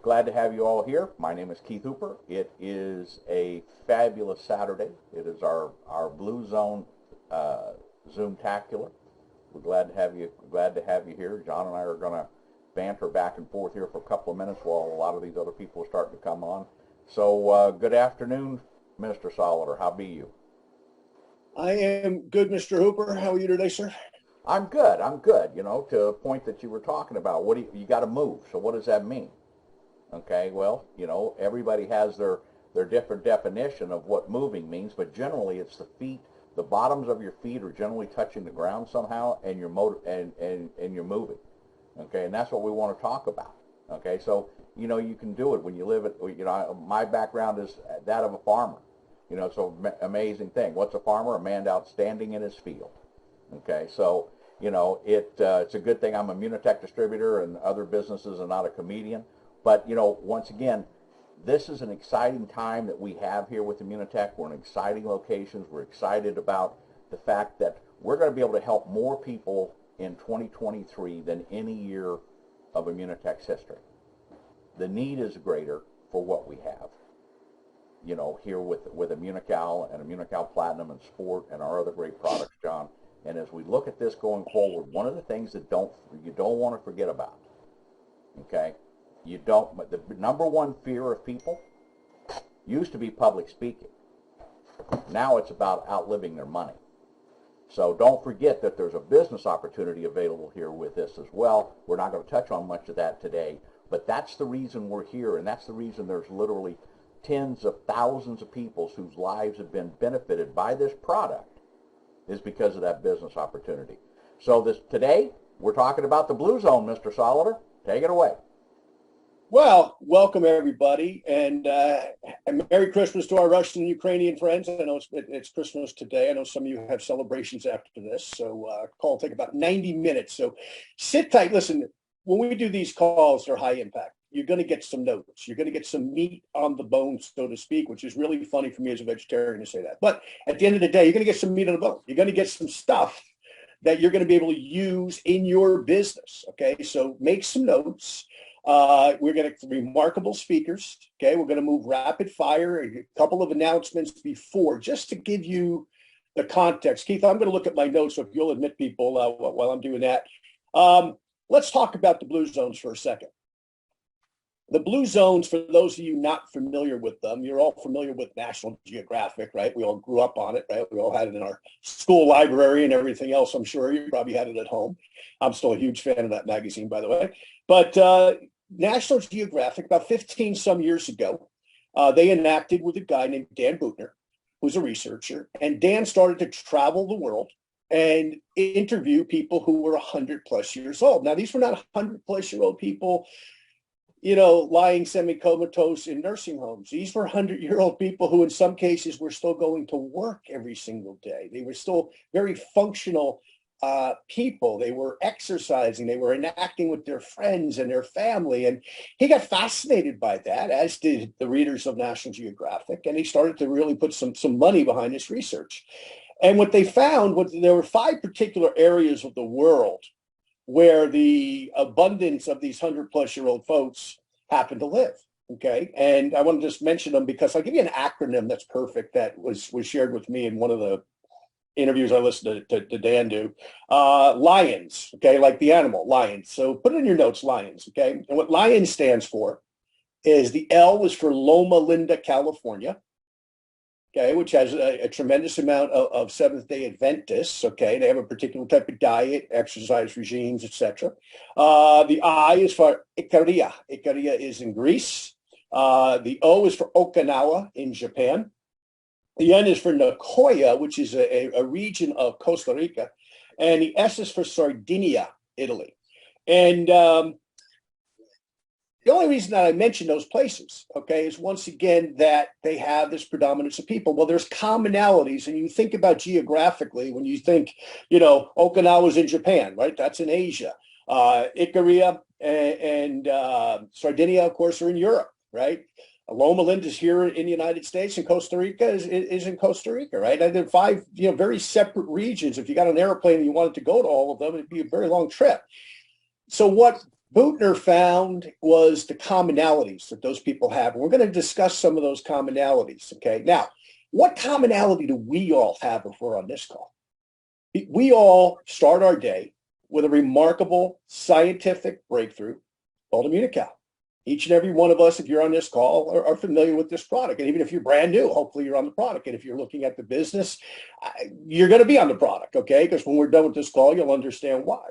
Glad to have you all here. My name is Keith Hooper. It is a fabulous Saturday. It is our Blue Zone Zoom Tacular. We're glad to have you here. John and I are going to banter back and forth here for a couple of minutes while a lot of these other people are starting to come on. So good afternoon, Mr. Solider. How be you? I am good, Mr. Hooper. How are you today, sir? I'm good. I'm good. You know, to a point that you were talking about, you got to move. So what does that mean? Okay, well, you know, everybody has their different definition of what moving means, but generally it's the feet, the bottoms of your feet are generally touching the ground somehow, and you're and you're moving. Okay, and that's what we want to talk about. Okay, so you know you can do it when you live at, you know, my background is that of a farmer. You know, so amazing thing. What's a farmer? A man out standing in his field. Okay, so you know it's a good thing I'm a Munitech distributor and other businesses and not a comedian. But, you know, once again, this is an exciting time that we have here with Immunotech. We're in exciting locations. We're excited about the fact that we're going to be able to help more people in 2023 than any year of Immunotech's history. The need is greater for what we have, you know, here with Immunical and Immunical Platinum and Sport and our other great products, John. And as we look at this going forward, one of the things that you don't want to forget about, okay, the number one fear of people used to be public speaking. Now it's about outliving their money. So don't forget that there's a business opportunity available here with this as well. We're not going to touch on much of that today, but that's the reason we're here, and that's the reason there's literally tens of thousands of people whose lives have been benefited by this product is because of that business opportunity. So today, we're talking about the Blue Zone, Mr. Solider. Take it away. Well, welcome everybody, and Merry Christmas to our Russian and Ukrainian friends. I know it's Christmas today. I know some of you have celebrations after this, so call will take about 90 minutes. So sit tight. Listen, when we do these calls, they're high impact. You're going to get some notes. You're going to get some meat on the bone, so to speak, which is really funny for me as a vegetarian to say that. But at the end of the day, you're going to get some meat on the bone. You're going to get some stuff that you're going to be able to use in your business, okay? So make some notes. We're going to remarkable speakers. Okay, we're going to move rapid fire. A couple of announcements before, just to give you the context. Keith, I'm going to look at my notes, so if you'll admit people while I'm doing that. Let's talk about the Blue Zones for a second. The Blue Zones, for those of you not familiar with them, you're all familiar with National Geographic, right? We all grew up on it, right? We all had it in our school library and everything else. I'm sure you probably had it at home. I'm still a huge fan of that magazine, by the way. But National Geographic, about 15 some years ago, they enacted with a guy named Dan Buettner, who's a researcher, and Dan started to travel the world and interview people who were 100 plus years old. Now, these were not 100 plus year old people, you know, lying semi-comatose in nursing homes. These were 100-year-old people who in some cases were still going to work every single day. They were still very functional people. They were exercising, they were enacting with their friends and their family. And he got fascinated by that, as did the readers of National Geographic. And he started to really put some money behind this research. And what they found was there were 5 particular areas of the world where the abundance of these 100-plus-year-old folks happen to live. Okay. And I want to just mention them because I'll give you an acronym that's perfect that was shared with me in one of the interviews I listened to Dan do. Lions, okay, like the animal, lions. So put it in your notes, lions, okay? And what lion stands for is the L was for Loma Linda, California, okay, which has a tremendous amount of Seventh-day Adventists, okay? They have a particular type of diet, exercise regimes, etc. The I is for Ikaria. Ikaria is in Greece. The O is for Okinawa in Japan. The N is for Nicoya, which is a region of Costa Rica. And the S is for Sardinia, Italy. And the only reason that I mention those places, okay, is once again that they have this predominance of people. Well, there's commonalities, and you think about geographically when you think, you know, Okinawa's in Japan, right? That's in Asia. Ikaria and Sardinia, of course, are in Europe, right? Loma Linda is here in the United States, and Costa Rica is in Costa Rica, right? And they're 5, you know, very separate regions. If you got an airplane and you wanted to go to all of them, it'd be a very long trip. So what Bootner found was the commonalities that those people have. And we're going to discuss some of those commonalities. Okay. Now, what commonality do we all have if we're on this call? We all start our day with a remarkable scientific breakthrough called Immunical. Each and every one of us, if you're on this call, are familiar with this product. And even if you're brand new, hopefully you're on the product. And if you're looking at the business, you're going to be on the product, okay? Because when we're done with this call, you'll understand why.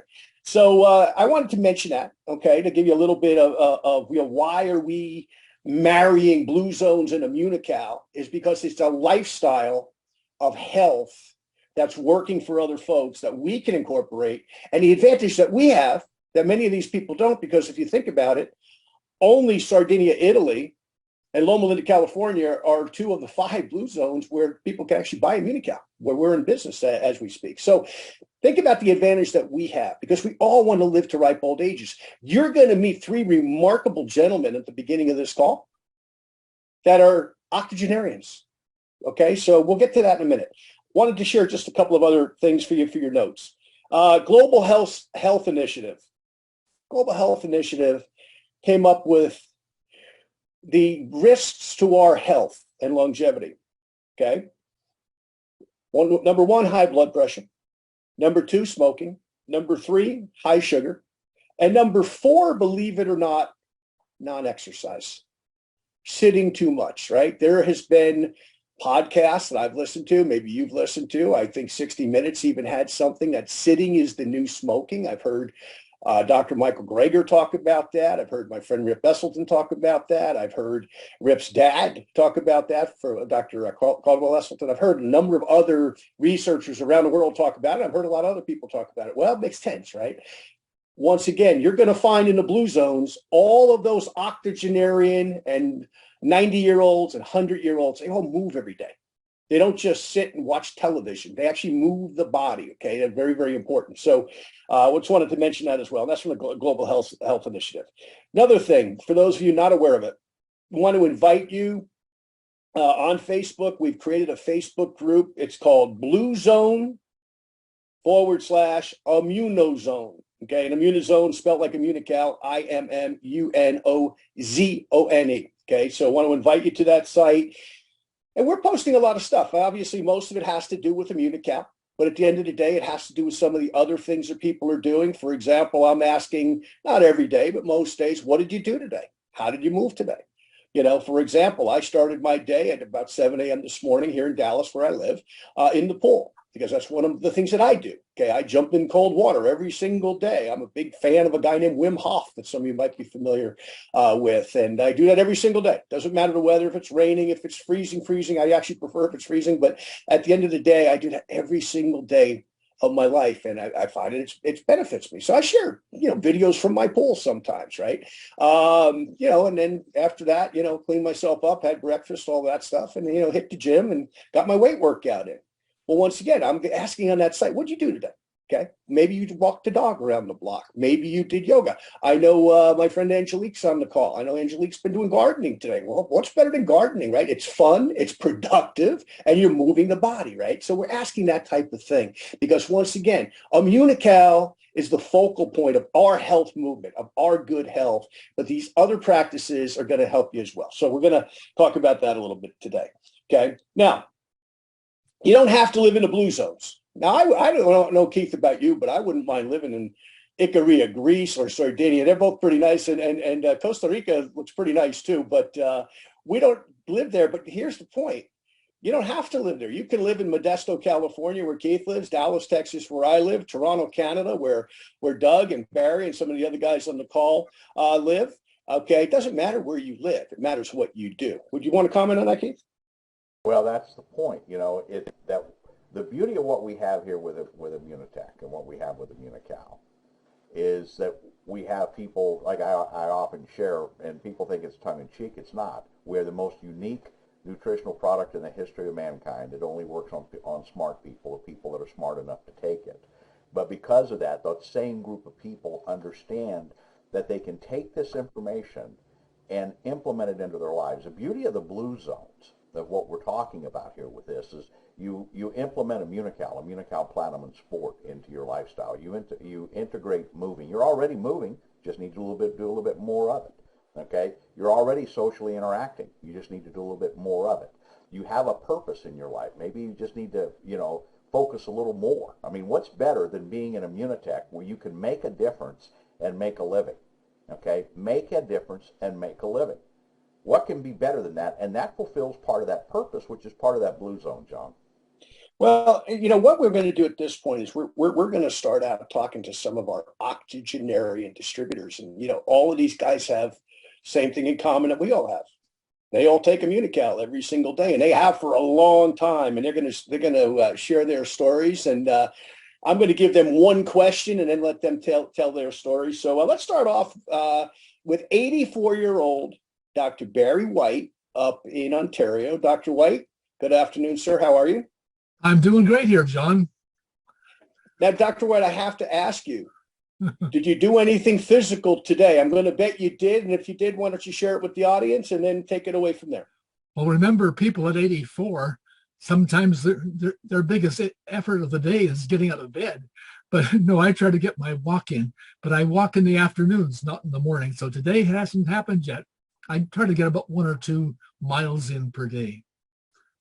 So I wanted to mention that, okay, to give you a little bit of why are we marrying Blue Zones and Immunical is because it's a lifestyle of health that's working for other folks that we can incorporate. And the advantage that we have that many of these people don't, because if you think about it, only Sardinia, Italy, and Loma Linda, California are 2 of the 5 blue zones where people can actually buy Immunical, where we're in business as we speak. So think about the advantage that we have, because we all want to live to ripe old ages. You're going to meet 3 remarkable gentlemen at the beginning of this call that are octogenarians. Okay, so we'll get to that in a minute. Wanted to share just a couple of other things for you for your notes. Global Health Initiative. Global Health Initiative came up with the risks to our health and longevity. Okay. Number 1, high blood pressure. Number 2, smoking. Number 3, high sugar. And number 4, believe it or not, non-exercise. Sitting too much, right? There has been podcasts that I've listened to, maybe you've listened to. I think 60 Minutes even had something that sitting is the new smoking. I've heard Dr. Michael Greger talk about that. I've heard my friend Rip Esselstyn talk about that. I've heard Rip's dad talk about that for Dr. Caldwell Esselstyn. I've heard a number of other researchers around the world talk about it. I've heard a lot of other people talk about it. Well, it makes sense, right? Once again, you're going to find in the blue zones all of those octogenarian and 90-year-olds and 100-year-olds. They all move every day. They don't just sit and watch television. They actually move the body, okay? They're very, very important. So I just wanted to mention that as well. And that's from the Global Health Initiative. Another thing, for those of you not aware of it, we want to invite you on Facebook. We've created a Facebook group. It's called Blue Zone /Immunozone. Okay, and Immunozone spelled like Immunical, IMMUNOZONE. Okay, so I want to invite you to that site. And we're posting a lot of stuff. Obviously, most of it has to do with Immunical, but at the end of the day, it has to do with some of the other things that people are doing. For example, I'm asking, not every day, but most days, what did you do today? How did you move today? You know, for example, I started my day at about 7 a.m. this morning here in Dallas, where I live, in the pool, because that's one of the things that I do. Okay, I jump in cold water every single day. I'm a big fan of a guy named Wim Hof that some of you might be familiar with, and I do that every single day. Doesn't matter the weather, if it's raining, if it's freezing. I actually prefer if it's freezing, but at the end of the day, I do that every single day of my life, and I find it benefits me. So I share, videos from my pool sometimes, right? And then after that, clean myself up, had breakfast, all that stuff, and hit the gym and got my weight workout in. Well, once again, I'm asking on that site, what'd you do today? Okay. Maybe you walked the dog around the block. Maybe you did yoga. I know my friend Angelique's on the call. I know Angelique's been doing gardening today. Well, what's better than gardening, right? It's fun, it's productive, and you're moving the body, right? So we're asking that type of thing because once again, Immunical is the focal point of our health movement, of our good health, but these other practices are going to help you as well. So we're going to talk about that a little bit today. Okay. Now, you don't have to live in the blue zones. Now, I don't know, Keith, about you, but I wouldn't mind living in Icaria, Greece, or Sardinia. They're both pretty nice, and Costa Rica looks pretty nice too, but we don't live there. But here's the point. You don't have to live there. You can live in Modesto, California, where Keith lives, Dallas, Texas, where I live, Toronto, Canada, where Doug and Barry and some of the other guys on the call live. Okay, it doesn't matter where you live. It matters what you do. Would you want to comment on that, Keith? Well, that's the point. That the beauty of what we have here with Immunotech and what we have with Immunical is that we have people, like I often share, and people think it's tongue-in-cheek. It's not. We're the most unique nutritional product in the history of mankind. It only works on smart people, or people that are smart enough to take it. But because of that, the same group of people understand that they can take this information and implement it into their lives. The beauty of the blue zones, of what we're talking about here with this, is you implement Immunical Platinum and Sport into your lifestyle. You integrate moving. You're already moving, Just need to do a little bit more of it. Okay? You're already socially interacting. You just need to do a little bit more of it. You have a purpose in your life. Maybe you just need to, focus a little more. I mean, what's better than being an immunotech where you can make a difference and make a living? Okay? Make a difference and make a living. What can be better than that? And that fulfills part of that purpose, which is part of that blue zone, John. Well, what we're going to do at this point is we're going to start out talking to some of our octogenarian distributors. And, all of these guys have same thing in common that we all have. They all take Immunical every single day, and they have for a long time. And they're going to share their stories. And I'm going to give them one question and then let them tell their story. So let's start off with 84-year-old Dr. Barry White up in Ontario. Dr. White, good afternoon, sir. How are you? I'm doing great here, John. Now, Dr. White, I have to ask you, did you do anything physical today? I'm going to bet you did. And if you did, why don't you share it with the audience and then take it away from there? Well, remember, people at 84, sometimes their biggest effort of the day is getting out of bed. But no, I try to get my walk in. But I walk in the afternoons, not in the morning. So today it hasn't happened yet. I try to get about 1 or 2 miles in per day.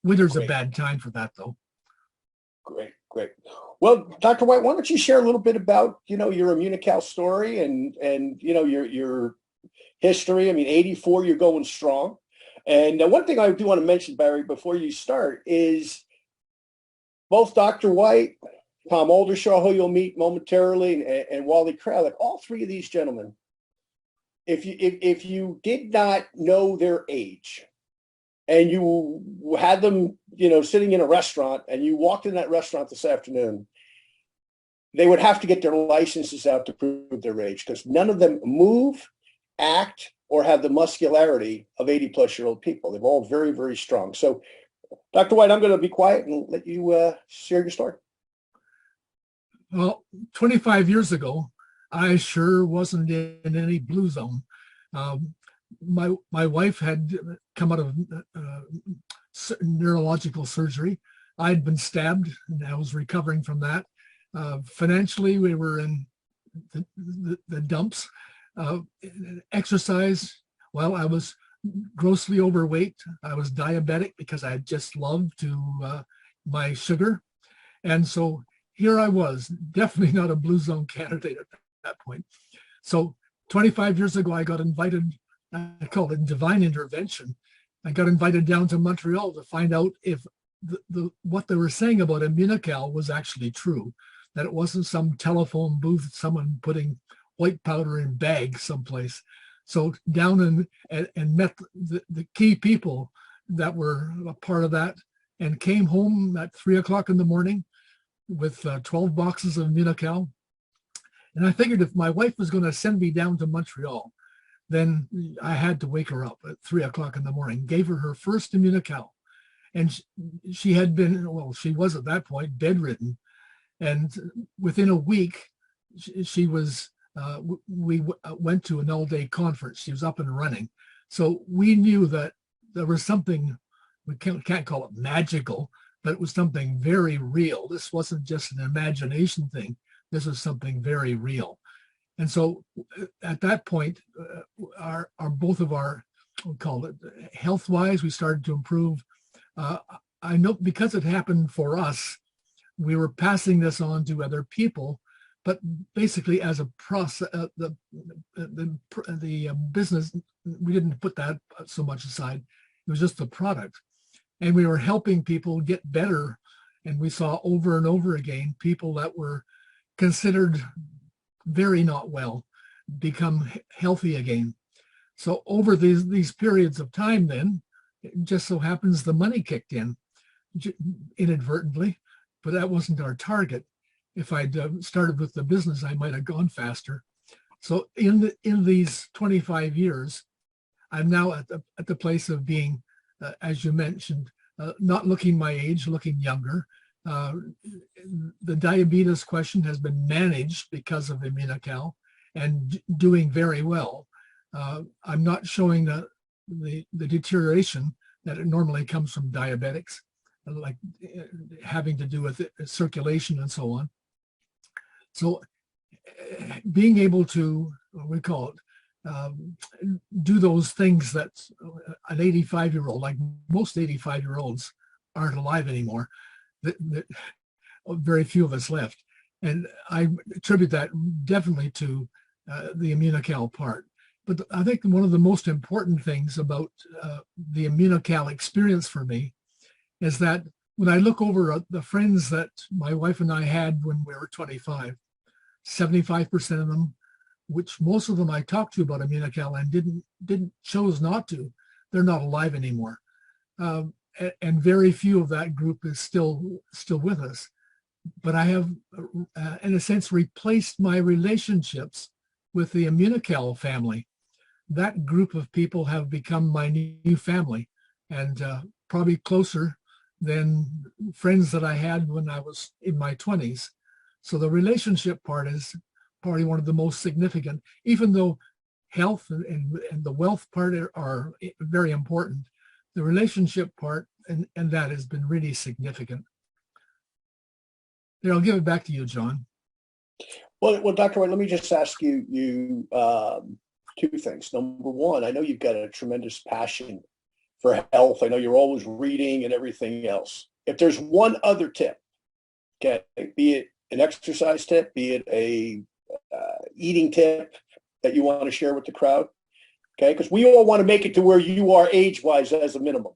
Winter's a bad time for that, though. Great. Well, Dr. White, why don't you share a little bit about, your Immunical story and your history. I mean, 84, you're going strong. And one thing I do want to mention, Barry, before you start is both Dr. White, Tom Oldershaw, who you'll meet momentarily, and Wally Kralik, all three of these gentlemen, if you did not know their age and you had them, sitting in a restaurant and you walked in that restaurant this afternoon, they would have to get their licenses out to prove their age because none of them move, act, or have the muscularity of 80-plus-year-old people. They're all very, very strong. So, Dr. White, I'm going to be quiet and let you share your story. Well, 25 years ago, I sure wasn't in any blue zone. My wife had come out of neurological surgery. I'd been stabbed, and I was recovering from that. Financially, we were in the dumps. Exercise, well, I was grossly overweight. I was diabetic because I had just loved my sugar. And so here I was, definitely not a blue zone candidate at that point. So 25 years ago, I got invited, I called it divine intervention. I got invited down to Montreal to find out if what they were saying about Immunical was actually true, that it wasn't some telephone booth, someone putting white powder in bags someplace. So down and met the key people that were a part of that, and came home at 3 o'clock in the morning with 12 boxes of Immunical. And I figured if my wife was going to send me down to Montreal, then I had to wake her up at 3 o'clock in the morning, gave her first Immunical. And she had been, she was at that point bedridden. And within a week, she was, we went to an all-day conference. She was up and running. So we knew that there was something, we can't call it magical, but it was something very real. This wasn't just an imagination thing. This was something very real. And so at that point, both of our, we'll call it health-wise, we started to improve. I know because it happened for us, we were passing this on to other people, but basically as a process, the business, we didn't put that so much aside. It was just the product. And we were helping people get better. And we saw over and over again, people that were considered very not well become healthy again. So over these periods of time then, it just so happens the money kicked in inadvertently, but that wasn't our target. If I'd started with the business, I might have gone faster. So in these 25 years, I'm now at the place of being, as you mentioned, not looking my age, looking younger. The diabetes question has been managed because of Immunical and doing very well. I'm not showing the deterioration that it normally comes from diabetics, like having to do with circulation and so on. So being able to we call it, do those things that an 85-year-old, like most 85-year-olds, aren't alive anymore. Very few of us left. And I attribute that definitely to the Immunocal part. But I think one of the most important things about the Immunocal experience for me is that when I look over the friends that my wife and I had when we were 25, 75% of them, which most of them I talked to about Immunocal and chose not to, they're not alive anymore. And very few of that group is still with us. But I have, in a sense, replaced my relationships with the Immunocal family. That group of people have become my new family, and probably closer than friends that I had when I was in my 20s. So the relationship part is probably one of the most significant, even though health and the wealth part are very important. The relationship part and that has been really significant. There, I'll give it back to you, John. Well, Dr. White, let me just ask you two things. Number one, I know you've got a tremendous passion for health. I know you're always reading and everything else. If there's one other tip, okay, be it an exercise tip, be it a eating tip that you want to share with the crowd, okay? Because we all want to make it to where you are age-wise as a minimum.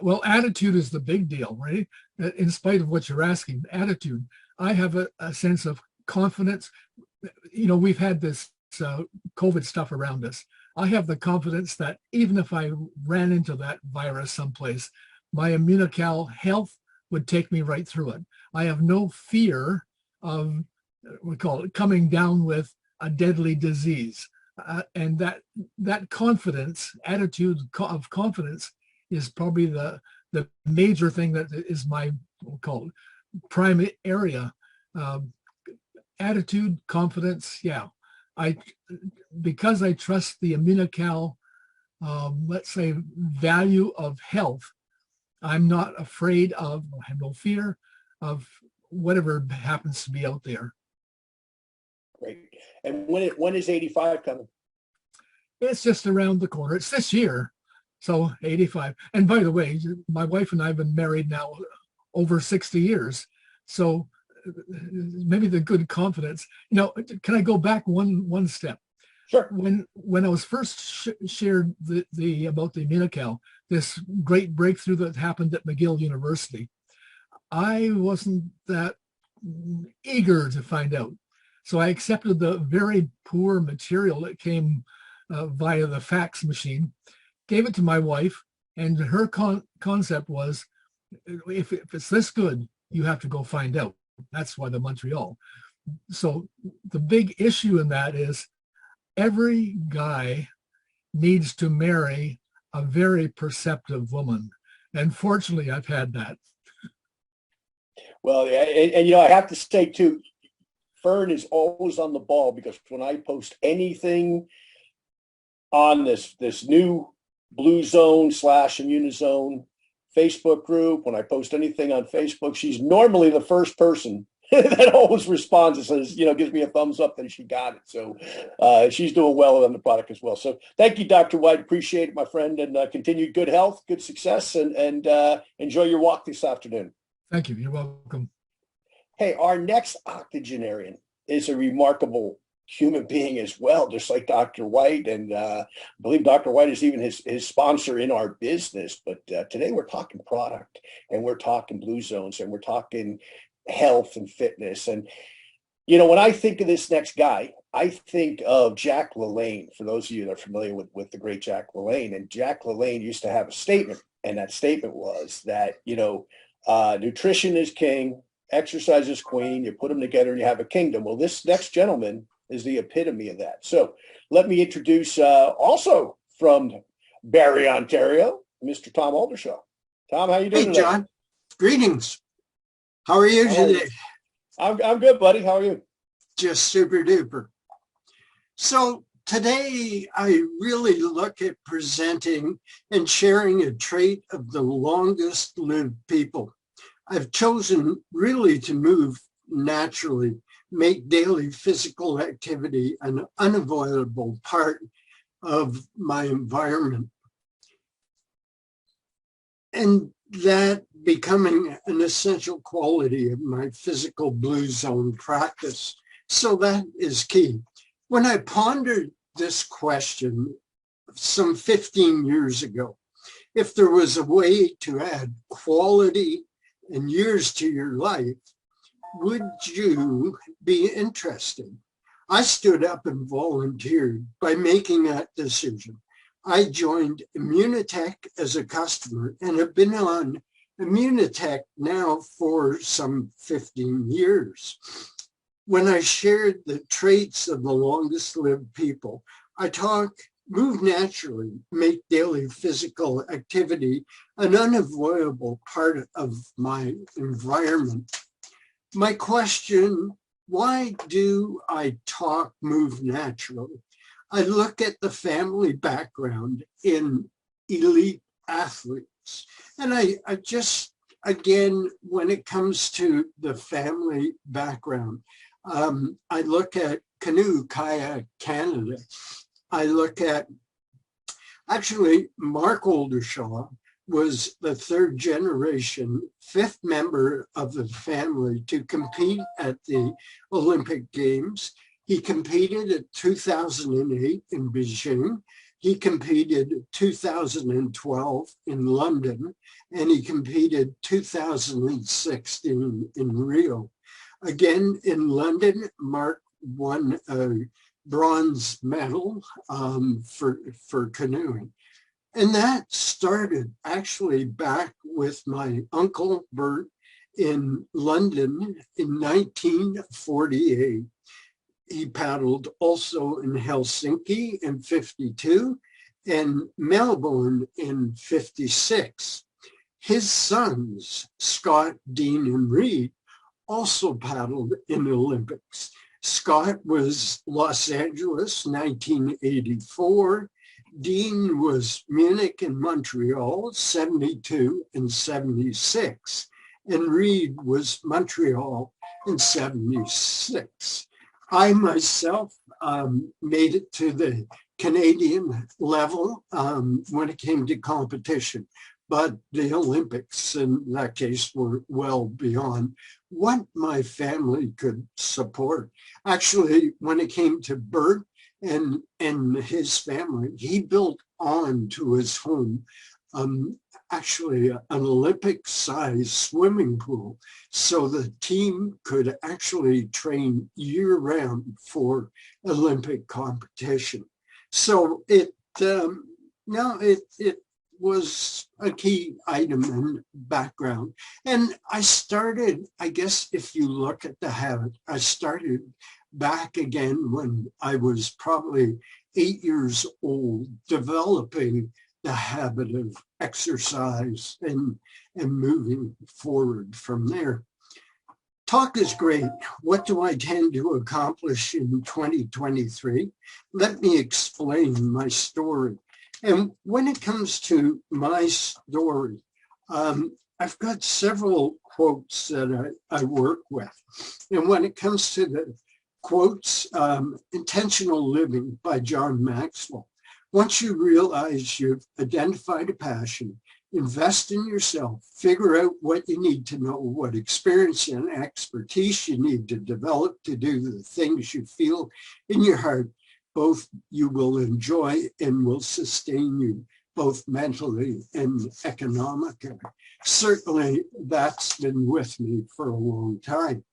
Well, attitude is the big deal, right? In spite of what you're asking, attitude. I have a sense of confidence. You know, we've had this COVID stuff around us. I have the confidence that even if I ran into that virus someplace, my Immunocal health would take me right through it. I have no fear of, we call it, coming down with a deadly disease. And that confidence, attitude of confidence, is probably the major thing that is my, we'll call it, prime area. Attitude, confidence, yeah. Because I trust the Immunocal, let's say, value of health, I'm not afraid of, I have no fear of whatever happens to be out there. Great. And when is 85 coming? It's just around the corner. It's this year. So 85. And by the way, my wife and I have been married now over 60 years. So maybe the good confidence, you know, can I go back one step? Sure. When I was first shared about the Immunocal, this great breakthrough that happened at McGill University, I wasn't that eager to find out. So I accepted the very poor material that came via the fax machine, gave it to my wife, and her concept was, if it's this good, you have to go find out. That's why the Montreal. So the big issue in that is every guy needs to marry a very perceptive woman. And fortunately, I've had that. Well, and you know, I have to say too, Fern is always on the ball, because when I post anything on this new Blue Zone / Immunizone Facebook group, when I post anything on Facebook, she's normally the first person that always responds and says, you know, gives me a thumbs up that she got it. So she's doing well on the product as well. So thank you, Dr. White. Appreciate it, my friend, and continued good health, good success, and enjoy your walk this afternoon. Thank you. You're welcome. Hey, our next octogenarian is a remarkable human being as well, just like Dr. White. And I believe Dr. White is even his sponsor in our business. But today we're talking product, and we're talking Blue Zones, and we're talking health and fitness. And, you know, when I think of this next guy, I think of Jack LaLanne, for those of you that are familiar with the great Jack LaLanne. And Jack LaLanne used to have a statement, and that statement was that, you know, nutrition is king, exercise is queen, you put them together and you have a kingdom. Well, this next gentleman is the epitome of that. So let me introduce also from Barrie, Ontario, Mr. Tom Oldershaw. Tom, how you doing today? Hey, John. Greetings. How are you today? I'm good, buddy. How are you? Just super duper. So today I really look at presenting and sharing a trait of the longest lived people. I've chosen really to move naturally make daily physical activity an unavoidable part of my environment. And that becoming an essential quality of my physical blue zone practice. So that is key. When I pondered this question some 15 years ago, if there was a way to add quality and years to your life, would you be interested? I stood up and volunteered by making that decision. I joined Immunotech as a customer and have been on Immunotech now for some 15 years. When I shared the traits of the longest lived people, I talk, move naturally, make daily physical activity an unavoidable part of my environment. My question, why do I talk, move naturally? I look at the family background in elite athletes. And I just, again, when it comes to the family background, I look at Canoe Kayak Canada. I look at, actually, Mark Oldershaw was the third generation, fifth member of the family to compete at the Olympic Games. He competed at 2008 in Beijing. He competed 2012 in London, and he competed 2016 in Rio. Again, in London, Mark won a bronze medal for canoeing. And that started actually back with my uncle Bert in London in 1948. He paddled also in Helsinki in 52 and Melbourne in 56. His sons, Scott, Dean, and Reed, also paddled in the Olympics. Scott was Los Angeles, 1984. Dean was Munich and Montreal, 72 and 76. And Reed was Montreal in 76. I myself made it to the Canadian level when it came to competition, but the Olympics in that case were well beyond what my family could support. Actually, when it came to Bert and his family, he built on to his home actually an Olympic-sized swimming pool, so the team could actually train year-round for Olympic competition. So it was a key item in background. And I started, I guess if you look at the habit, I started back again when I was probably 8 years old, developing the habit of exercise and moving forward from there. Talk is great. What do I tend to accomplish in 2023? Let me explain my story. And when it comes to my story, I've got several quotes that I work with. And when it comes to the quotes, Intentional Living by John Maxwell. Once you realize you've identified a passion, invest in yourself, figure out what you need to know, what experience and expertise you need to develop to do the things you feel in your heart, both you will enjoy and will sustain you, both mentally and economically. Certainly, that's been with me for a long time.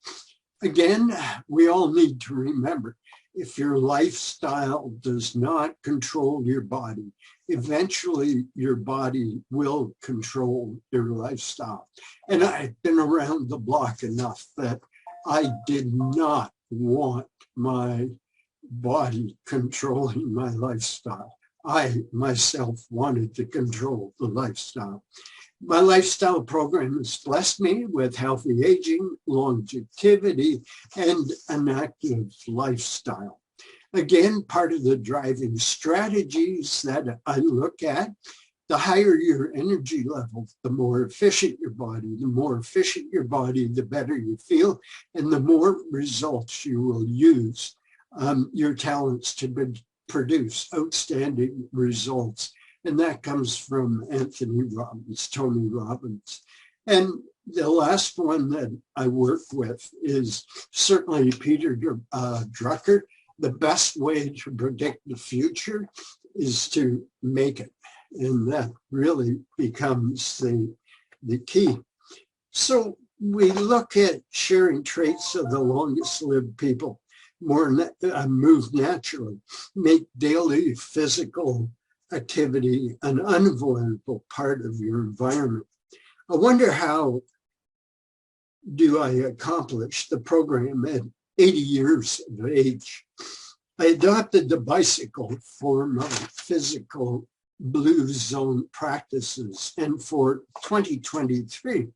Again, we all need to remember, if your lifestyle does not control your body, eventually your body will control your lifestyle. And I've been around the block enough that I did not want my body controlling my lifestyle. I myself wanted to control the lifestyle. My lifestyle program has blessed me with healthy aging, longevity, and an active lifestyle. Again, part of the driving strategies that I look at the higher your energy level, the more efficient your body. The more efficient your body, the better you feel, and the more results you will use your talents to produce outstanding results. And that comes from Anthony Robbins, Tony Robbins. And the last one that I work with is certainly Peter Drucker. The best way to predict the future is to make it. And that really becomes the key. So we look at sharing traits of the longest lived people, move naturally, make daily physical activity an unavoidable part of your environment. I wonder how do I accomplish the program at 80 years of age? I adopted the bicycle form of physical blue zone practices, and for 2023,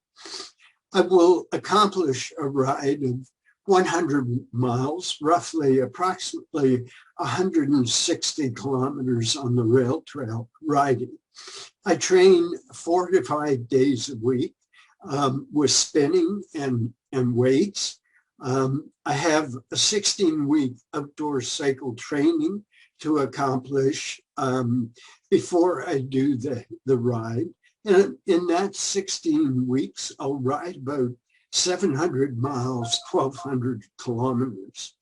I will accomplish a ride of 100 miles, approximately 160 kilometers on the rail trail riding. I train 4 to 5 days a week with spinning and weights. I have a 16-week outdoor cycle training to accomplish before I do the ride. And in that 16 weeks, I'll ride about 700 miles, 1,200 kilometers.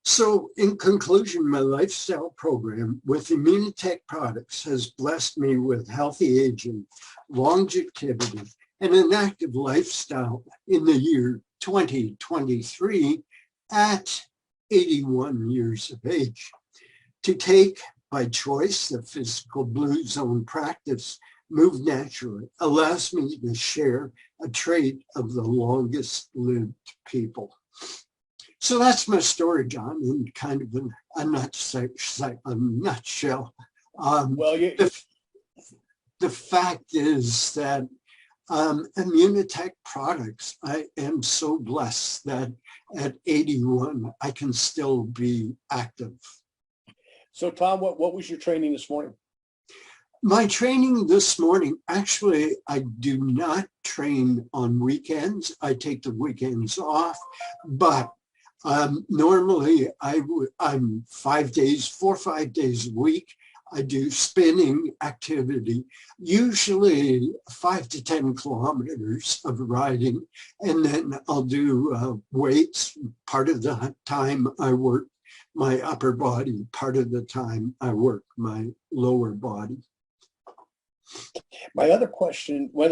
So in conclusion, my lifestyle program with Immunotech products has blessed me with healthy aging, longevity, and an active lifestyle in the year 2023 at 81 years of age. To take by choice the physical blue zone practice, move naturally, allows me to share a trait of the longest lived people. So that's my story, John, in kind of a nutshell. The fact is that Immunotech products, I am so blessed that at 81, I can still be active. So Tom, what was your training this morning? My training this morning, actually, I do not train on weekends. I take the weekends off, but normally I'm 4 or 5 days a week. I do spinning activity, usually 5 to 10 kilometers of riding. And then I'll do weights. Part of the time I work my upper body, part of the time I work my lower body. My other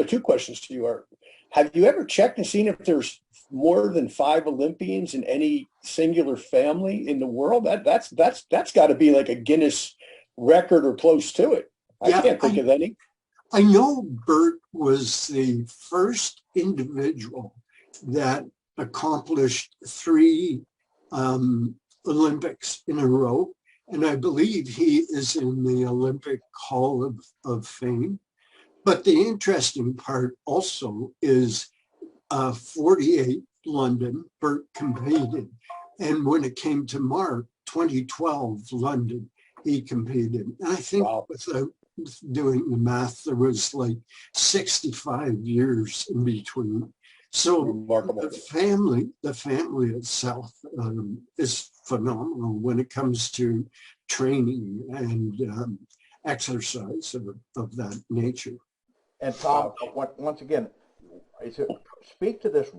two questions to you are, have you ever checked and seen if there's more than 5 Olympians in any singular family in the world? That's got to be like a Guinness record or close to it. I can't think of any. I know Bert was the first individual that accomplished 3 Olympics in a row. And I believe he is in the Olympic Hall of Fame. But the interesting part also is 48 London, Bert competed. And when it came to Mark, 2012 London, he competed. And I think without doing the math, there was like 65 years in between. So remarkable. The family itself is phenomenal when it comes to training and exercise of that nature. And Tom, once again, speak to this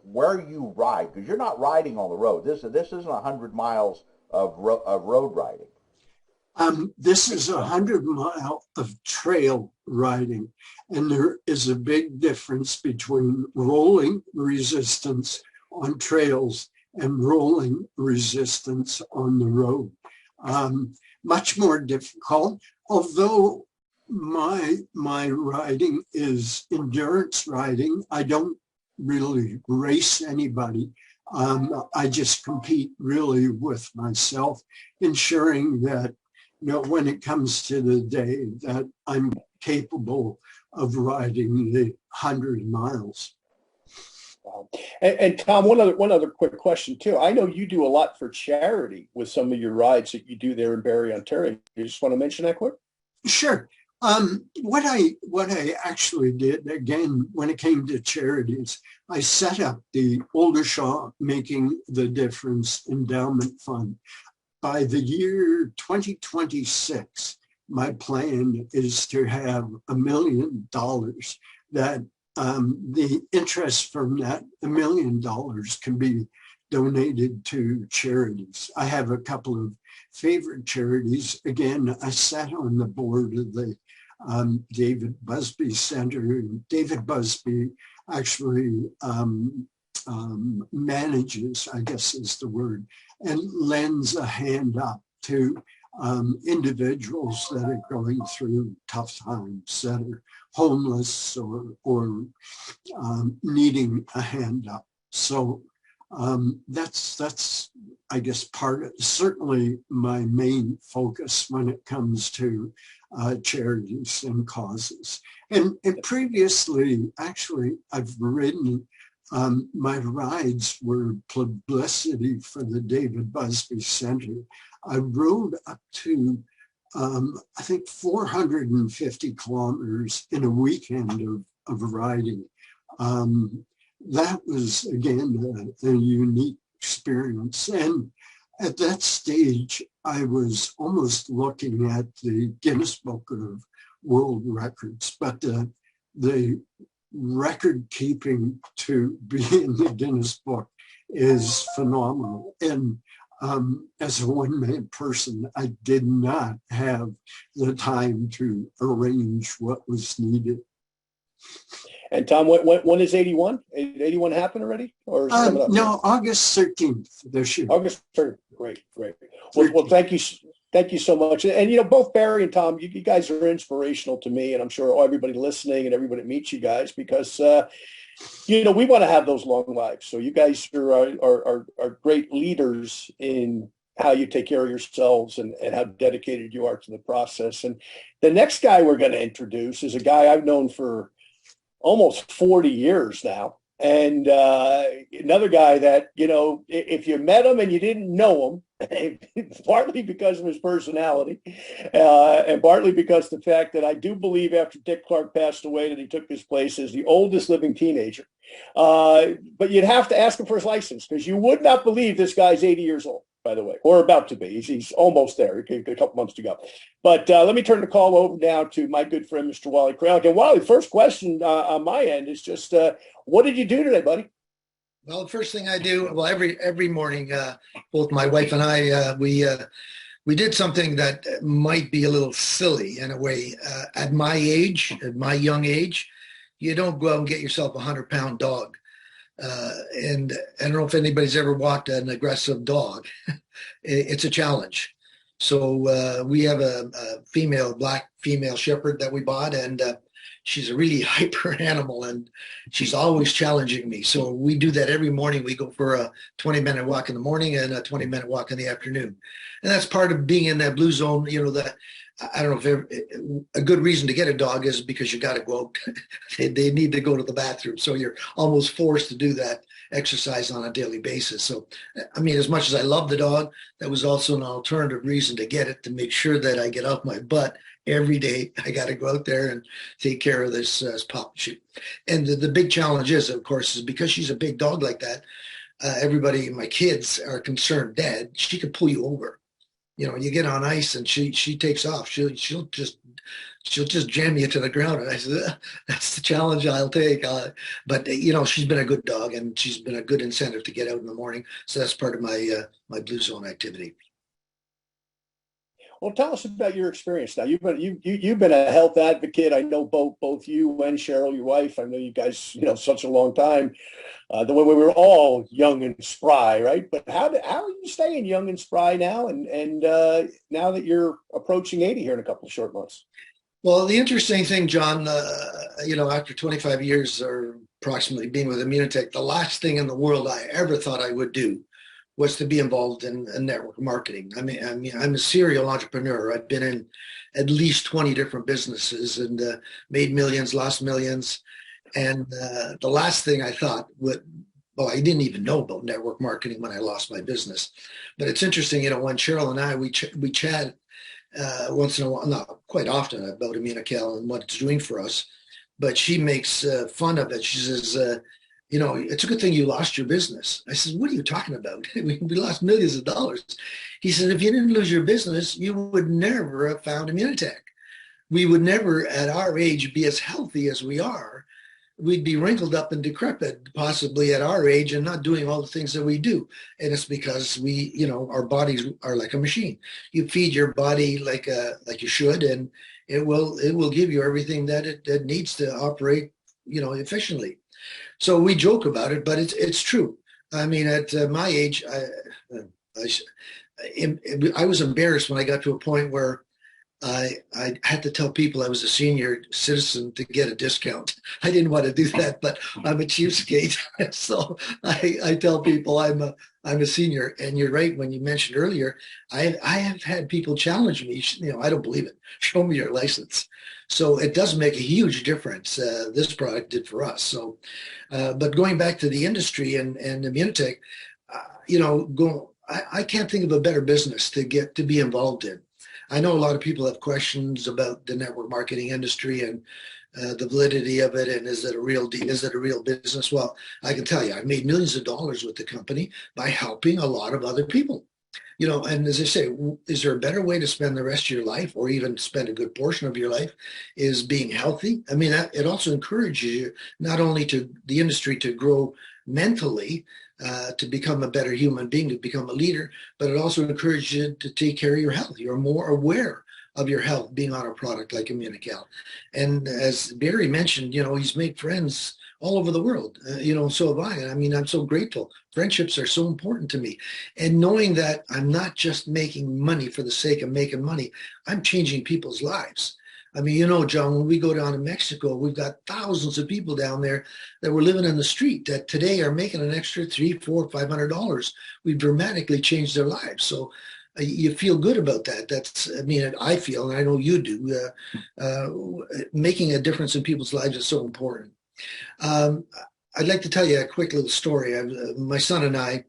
where you ride, because you're not riding on the road. This isn't 100 miles of road riding. This is 100 miles of trail riding, and there is a big difference between rolling resistance on trails and rolling resistance on the road. Much more difficult, although my riding is endurance riding. I don't really race anybody. I just compete really with myself, ensuring that when it comes to the day that I'm capable of riding the 100 miles. And Tom, one other quick question too. I know you do a lot for charity with some of your rides that you do there in Barrie, Ontario. You just want to mention that quick? Sure. What I actually did, again, when it came to charities, I set up the Oldershaw Making the Difference Endowment Fund. By the year 2026, my plan is to have $1 million that the interest from that $1 million can be donated to charities. I have a couple of favorite charities. Again, I sat on the board of the David Busby Center. David Busby actually manages, I guess is the word, and lends a hand up to individuals that are going through tough times, that are homeless or needing a hand up. So that's I guess part of certainly my main focus when it comes to charities and causes. And previously, actually, I've ridden. My rides were publicity for the David Busby Center. I rode up to, I think, 450 kilometers in a weekend of riding. That was, again, a unique experience. And at that stage, I was almost looking at the Guinness Book of World Records, but the record keeping to be in the Guinness Book is phenomenal. And as a one-man person, I did not have the time to arrange what was needed. And Tom, when is 81? 81 happen already? Or is it coming up? No, August 13th this year. August 3rd. Great. Well, thank you so much. And, both Barry and Tom, you guys are inspirational to me, and I'm sure everybody listening and everybody that meets you guys, because, we want to have those long lives. So you guys are great leaders in how you take care of yourselves and how dedicated you are to the process. And the next guy we're going to introduce is a guy I've known for almost 40 years now. And another guy that, if you met him and you didn't know him, partly because of his personality, and partly because the fact that I do believe after Dick Clark passed away that he took his place as the oldest living teenager. But you'd have to ask him for his license, because you would not believe this guy's 80 years old, by the way, or about to be. He's almost there. A couple months to go. But let me turn the call over now to my good friend, Mr. Wally Kralik. And Wally, first question on my end is just, what did you do today, buddy? Well, the first thing I do, every morning, both my wife and I, we did something that might be a little silly in a way. At my age, at my young age, you don't go out and get yourself a 100-pound dog. And I don't know if anybody's ever walked an aggressive dog. It's a challenge. So we have a black female shepherd that we bought, and she's a really hyper animal, and she's always challenging me. So we do that every morning. We go for a 20-minute walk in the morning and a 20-minute walk in the afternoon. And that's part of being in that blue zone, that I don't know if a good reason to get a dog is because you got to go out. They need to go to the bathroom. So you're almost forced to do that exercise on a daily basis. So, I mean, as much as I love the dog, that was also an alternative reason to get it, to make sure that I get off my butt every day. I got to go out there and take care of this pup. And the big challenge is, of course, is because she's a big dog like that, everybody, my kids are concerned, Dad, she could pull you over. You get on ice and she takes off. She'll just jam you to the ground. And I said, that's the challenge I'll take. But she's been a good dog, and she's been a good incentive to get out in the morning. So that's part of my my blue zone activity. Well, tell us about your experience now. You've been a health advocate. I know both you and Cheryl, your wife. I know you guys, such a long time. The way we were all young and spry, right? But how are you staying young and spry now? And now that you're approaching 80 here in a couple of short months. Well, the interesting thing, John, after 25 years or approximately being with Immunotech, the last thing in the world I ever thought I would do was to be involved in network marketing. I mean, I'm a serial entrepreneur. I've been in at least 20 different businesses and made millions, lost millions. And the last thing I thought I didn't even know about network marketing when I lost my business. But it's interesting, when Cheryl and I, we chat once in a while, not quite often, about Immunical and what it's doing for us. But she makes fun of it. She says, it's a good thing you lost your business. I said, what are you talking about? We lost millions of dollars. He said, if you didn't lose your business, you would never have found Immunitech. We would never, at our age, be as healthy as we are. We'd be wrinkled up and decrepit, possibly at our age, and not doing all the things that we do. And it's because our bodies are like a machine. You feed your body like you should, and it will give you everything that it needs to operate, efficiently. So we joke about it, but it's true. I mean, at my age, I was embarrassed when I got to a point where I had to tell people I was a senior citizen to get a discount. I didn't want to do that, but I'm a cheapskate, so I tell people I'm a senior. And you're right when you mentioned earlier, I have had people challenge me. I don't believe it. Show me your license. So it does make a huge difference. This product did for us. So, but going back to the industry and Immunitech, I can't think of a better business to be involved in. I know a lot of people have questions about the network marketing industry and the validity of it, and is it a real deal? Is it a real business? Well, I can tell you, I've made millions of dollars with the company by helping a lot of other people. And as I say, is there a better way to spend the rest of your life, or even spend a good portion of your life, is being healthy? I mean, it also encourages you not only to the industry to grow mentally, to become a better human being, to become a leader, but it also encourages you to take care of your health. You're more aware of your health being on a product like Immunical. And as Barry mentioned, he's made friends all over the world, so have I. I mean, I'm so grateful. Friendships are so important to me. And knowing that I'm not just making money for the sake of making money, I'm changing people's lives. I mean, John, when we go down to Mexico, we've got thousands of people down there that were living in the street that today are making an extra $300, $400, $500. We've dramatically changed their lives. So you feel good about that. I feel, and I know you do, making a difference in people's lives is so important. I'd like to tell you a quick little story. My son and I,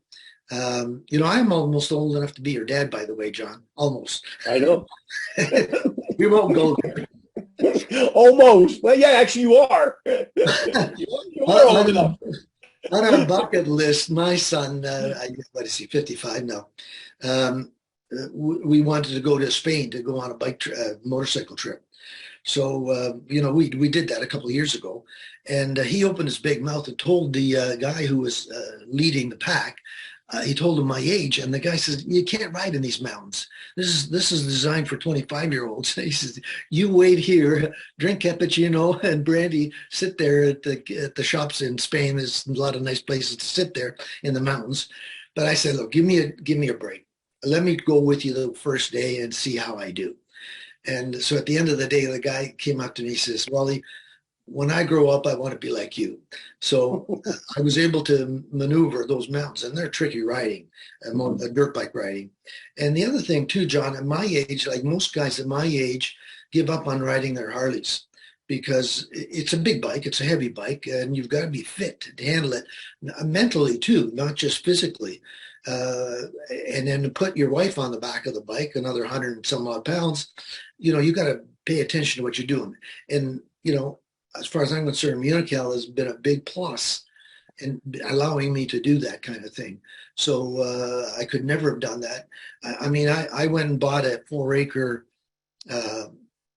I'm almost old enough to be your dad, by the way, John. Almost. I know. We won't go there. Almost. Well, yeah, actually, you are. you are old enough. On our bucket list, my son, what is he, 55 now? We wanted to go to Spain to go on a motorcycle trip. So, we did that a couple of years ago. And he opened his big mouth and told the guy who was leading the pack, he told him my age, and the guy says, you can't ride in these mountains. This is designed for 25-year-olds. He says, you wait here, drink cappuccino and brandy, sit there at the shops in Spain. There's a lot of nice places to sit there in the mountains. But I said, look, give me a break. Let me go with you the first day and see how I do. And so at the end of the day, the guy came up to me, he says, Wally, when I grow up, I want to be like you. So I was able to maneuver those mountains, and they're tricky riding, dirt bike riding. And the other thing too, John, at my age, like most guys at my age, give up on riding their Harleys because it's a big bike, it's a heavy bike, and you've got to be fit to handle it mentally too, not just physically. And then to put your wife on the back of the bike, another 100 and some odd pounds, you got to pay attention to what you're doing. And, as far as I'm concerned, Immunical has been a big plus in allowing me to do that kind of thing. So I could never have done that. I went and bought a 4-acre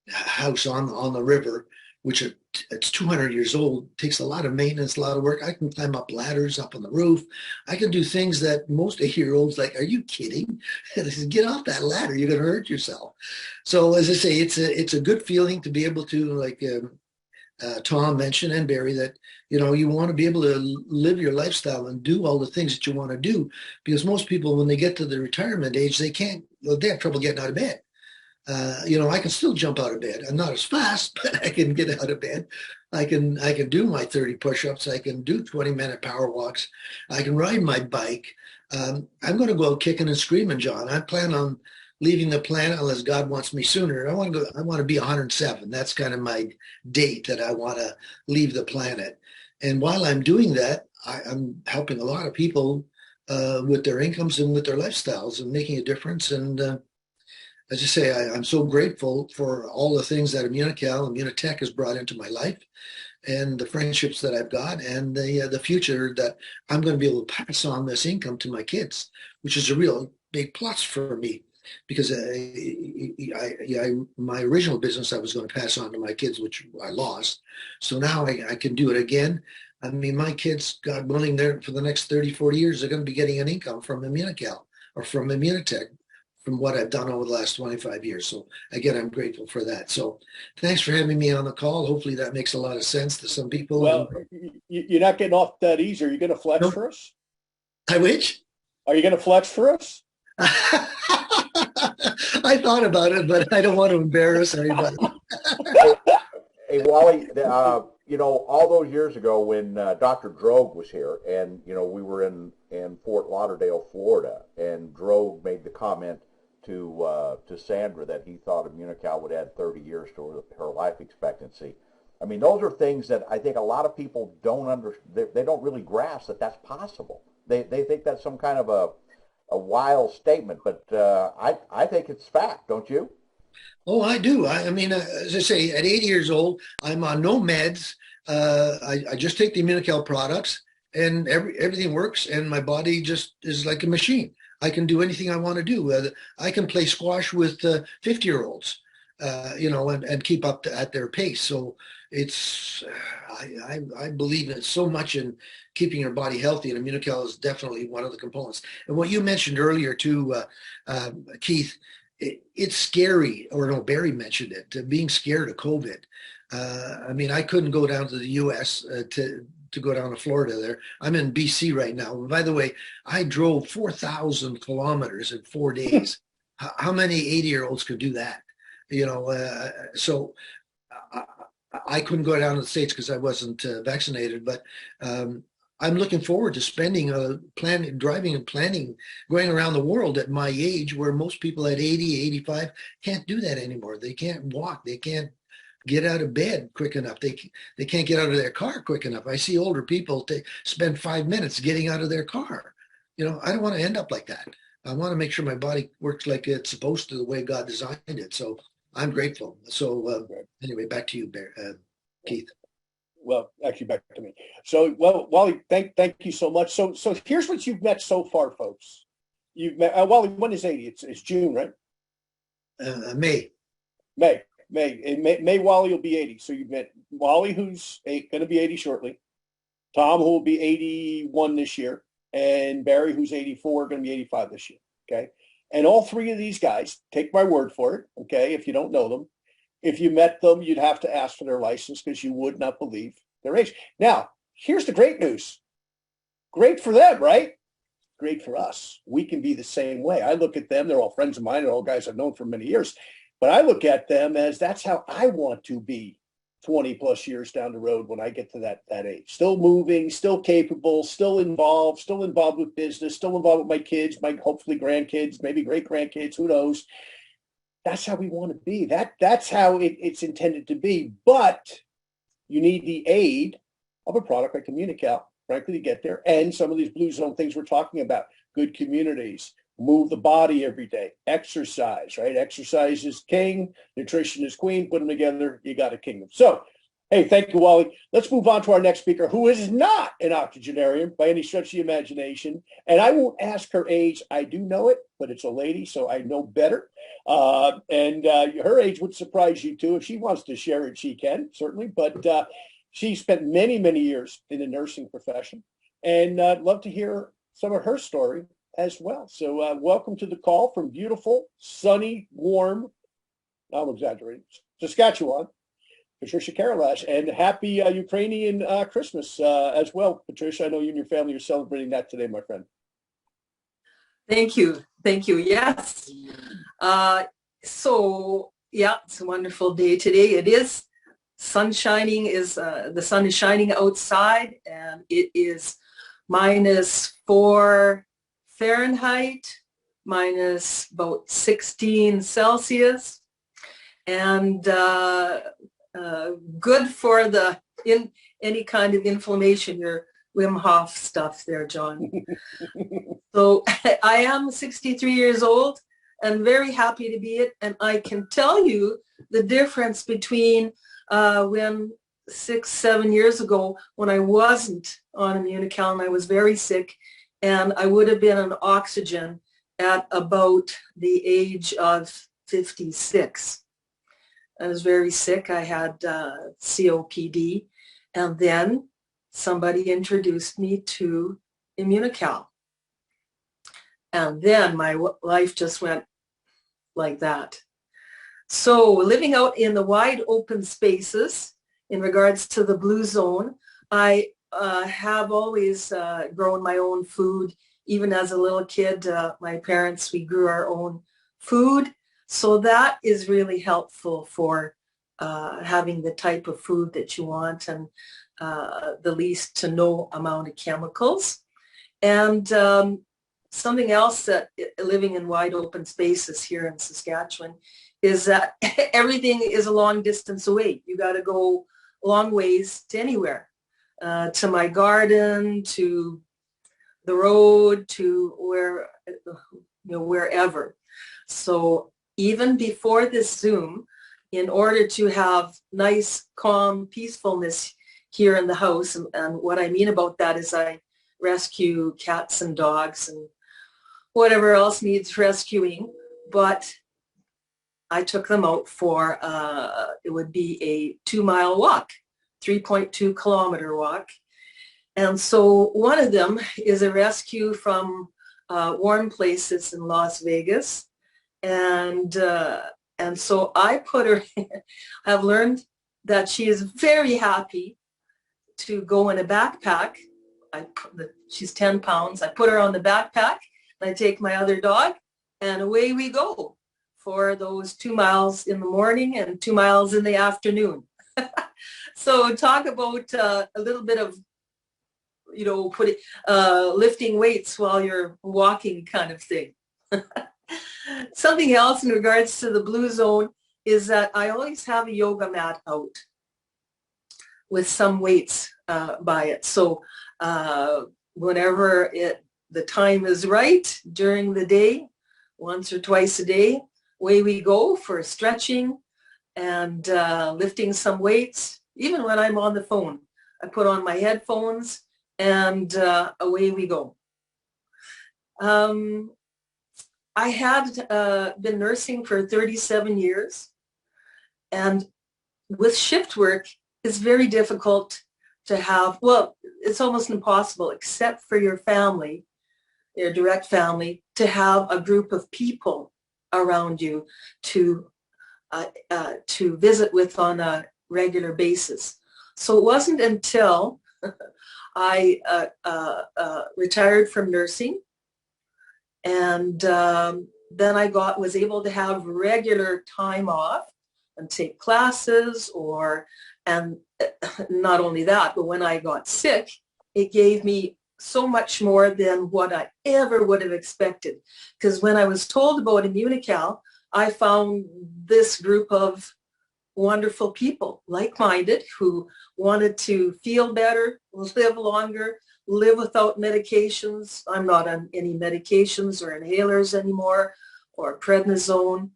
house on the river, which it's 200 years old, takes a lot of maintenance, a lot of work. I can climb up ladders up on the roof. I can do things that most 8-year-olds like, are you kidding? They said, get off that ladder, you're going to hurt yourself. So as I say, it's a good feeling to be able to, like Tom mentioned and Barry, that you want to be able to live your lifestyle and do all the things that you want to do, because most people, when they get to the retirement age, they have trouble getting out of bed. I can still jump out of bed. I'm not as fast, but I can get out of bed. I can do my 30 push-ups. I can do 20-minute power walks. I can ride my bike. I'm going to go out kicking and screaming, John. I plan on leaving the planet unless God wants me sooner. I want to be 107. That's kind of my date that I want to leave the planet. And while I'm doing that, I'm helping a lot of people with their incomes and with their lifestyles and making a difference. And as I say, I'm so grateful for all the things that Immunotech has brought into my life, and the friendships that I've got, and the future that I'm going to be able to pass on this income to my kids, which is a real big plus for me. Because my original business I was going to pass on to my kids, which I lost. So now I can do it again. I mean, my kids, God willing, they're for the next 30, 40 years, they're going to be getting an income from Immunical or from Immunotech, from what I've done over the last 25 years. So again, I'm grateful for that. So thanks for having me on the call. Hopefully that makes a lot of sense to some people. Well, you're not getting off that easy. Are you going to flex for us? I wish. Are you going to flex for us? I thought about it, but I don't want to embarrass anybody. Hey, Wally, all those years ago when Dr. Droge was here, and, we were in Fort Lauderdale, Florida, and Droge made the comment to Sandra that he thought Immunical would add 30 years to her life expectancy. I mean, those are things that I think a lot of people don't understand. They don't really grasp that that's possible. They think that's some kind of a wild statement, but I think it's fact, don't you? Oh, I do. I mean, as I say, at 80 years old, I'm on no meds. I just take the Immunical products, and everything works, and my body just is like a machine. I can do anything I want to do. I can play squash with 50-year-olds, and keep up at their pace. So it's, I believe in so much in keeping your body healthy, and Immunical is definitely one of the components. And what you mentioned earlier too, Keith, it's scary, or no, Barry mentioned it, being scared of COVID. I mean, I couldn't go down to the U.S. To go down to Florida there. I'm in BC right now. By the way, I drove 4,000 kilometers in 4 days. How many 80-year-olds could do that? So I couldn't go down to the States because I wasn't vaccinated, but I'm looking forward to spending driving and planning, going around the world at my age, where most people at 80, 85 can't do that anymore. They can't walk. They can't get out of bed quick enough. They can't get out of their car quick enough. I see older people spend 5 minutes getting out of their car. I don't want to end up like that. I want to make sure my body works like it's supposed to, the way God designed it. So I'm grateful. So anyway, back to you, Keith. Well, actually, back to me. So, Wally, thank you so much. So here's what you've met so far, folks. You've met Wally. When is 80? It's June, right? May. May, Wally will be 80. So you've met Wally, who's going to be 80 shortly. Tom, who will be 81 this year, and Barry, who's 84, going to be 85 this year. Okay, and all three of these guys, take my word for it. Okay, if you don't know them. If you met them, you'd have to ask for their license because you would not believe their age. Now, here's the great news. Great for them, right? Great for us. We can be the same way. I look at them. They're all friends of mine. They're all guys I've known for many years. But I look at them as that's how I want to be 20 plus years down the road when I get to that age. Still moving, still capable, still involved with business, still involved with my kids, my hopefully grandkids, maybe great grandkids, who knows. That's how we want to be. That's how it's intended to be. But you need the aid of a product like Immunical, frankly, to get there. And some of these blue zone things we're talking about, good communities, move the body every day, exercise, right? Exercise is king, nutrition is queen. Put them together, you got a kingdom. So, hey, thank you, Wally. Let's move on to our next speaker, who is not an octogenarian by any stretch of the imagination. And I won't ask her age. I do know it, but it's a lady, so I know better. And her age would surprise you, too. If she wants to share it, she can, certainly. But she spent many, many years in the nursing profession. And I'd love to hear some of her story as well. So welcome to the call from beautiful, sunny, warm, I'm exaggerating, Saskatchewan, Patricia Karalash, and happy Ukrainian Christmas as well. Patricia, I know you and your family are celebrating that today, my friend. Thank you. Yes. So yeah, it's a wonderful day today. It is sun shining. The sun is shining outside, and it is -4 Fahrenheit, minus about 16 Celsius, and good for any kind of inflammation, your Wim Hof stuff there, John. So I am 63 years old. and very happy to be it. And I can tell you the difference between when 6-7 years ago, when I wasn't on Immunical and I was very sick, and I would have been on oxygen at about the age of 56. I was very sick. I had COPD, and then somebody introduced me to Immunical. And then my life just went like that. So living out in the wide open spaces in regards to the blue zone, I have always grown my own food. Even as a little kid, my parents, we grew our own food. So that is really helpful for having the type of food that you want and the least to no amount of chemicals. And something else that living in wide open spaces here in Saskatchewan is that everything is a long distance away. You got to go long ways to anywhere, to my garden, to the road, to wherever. So even before this Zoom, in order to have nice, calm, peacefulness here in the house, and what I mean about that is I rescue cats and dogs and whatever else needs rescuing, but I took them out for, it would be a 2-mile walk, 3.2 kilometer walk. And so one of them is a rescue from warm places in Las Vegas. And so I put her, I've learned that she is very happy to go in a backpack. She's 10 pounds. I put her on the backpack. I take my other dog, and away we go for those 2 miles in the morning and 2 miles in the afternoon. So talk about a little bit of, lifting weights while you're walking kind of thing. Something else in regards to the blue zone is that I always have a yoga mat out with some weights by it. So whenever the time is right during the day, once or twice a day, away we go for stretching and lifting some weights. Even when I'm on the phone, I put on my headphones and away we go. I had been nursing for 37 years, and with shift work, it's very difficult to have, well, it's almost impossible, except for your family, your direct family, to have a group of people around you to visit with on a regular basis. So it wasn't until I retired from nursing, and then I was able to have regular time off and take classes, and not only that, but when I got sick, it gave me so much more than what I ever would have expected. Because when I was told about Immunical, I found this group of wonderful people, like-minded, who wanted to feel better, live longer, live without medications. I'm not on any medications or inhalers anymore, or prednisone.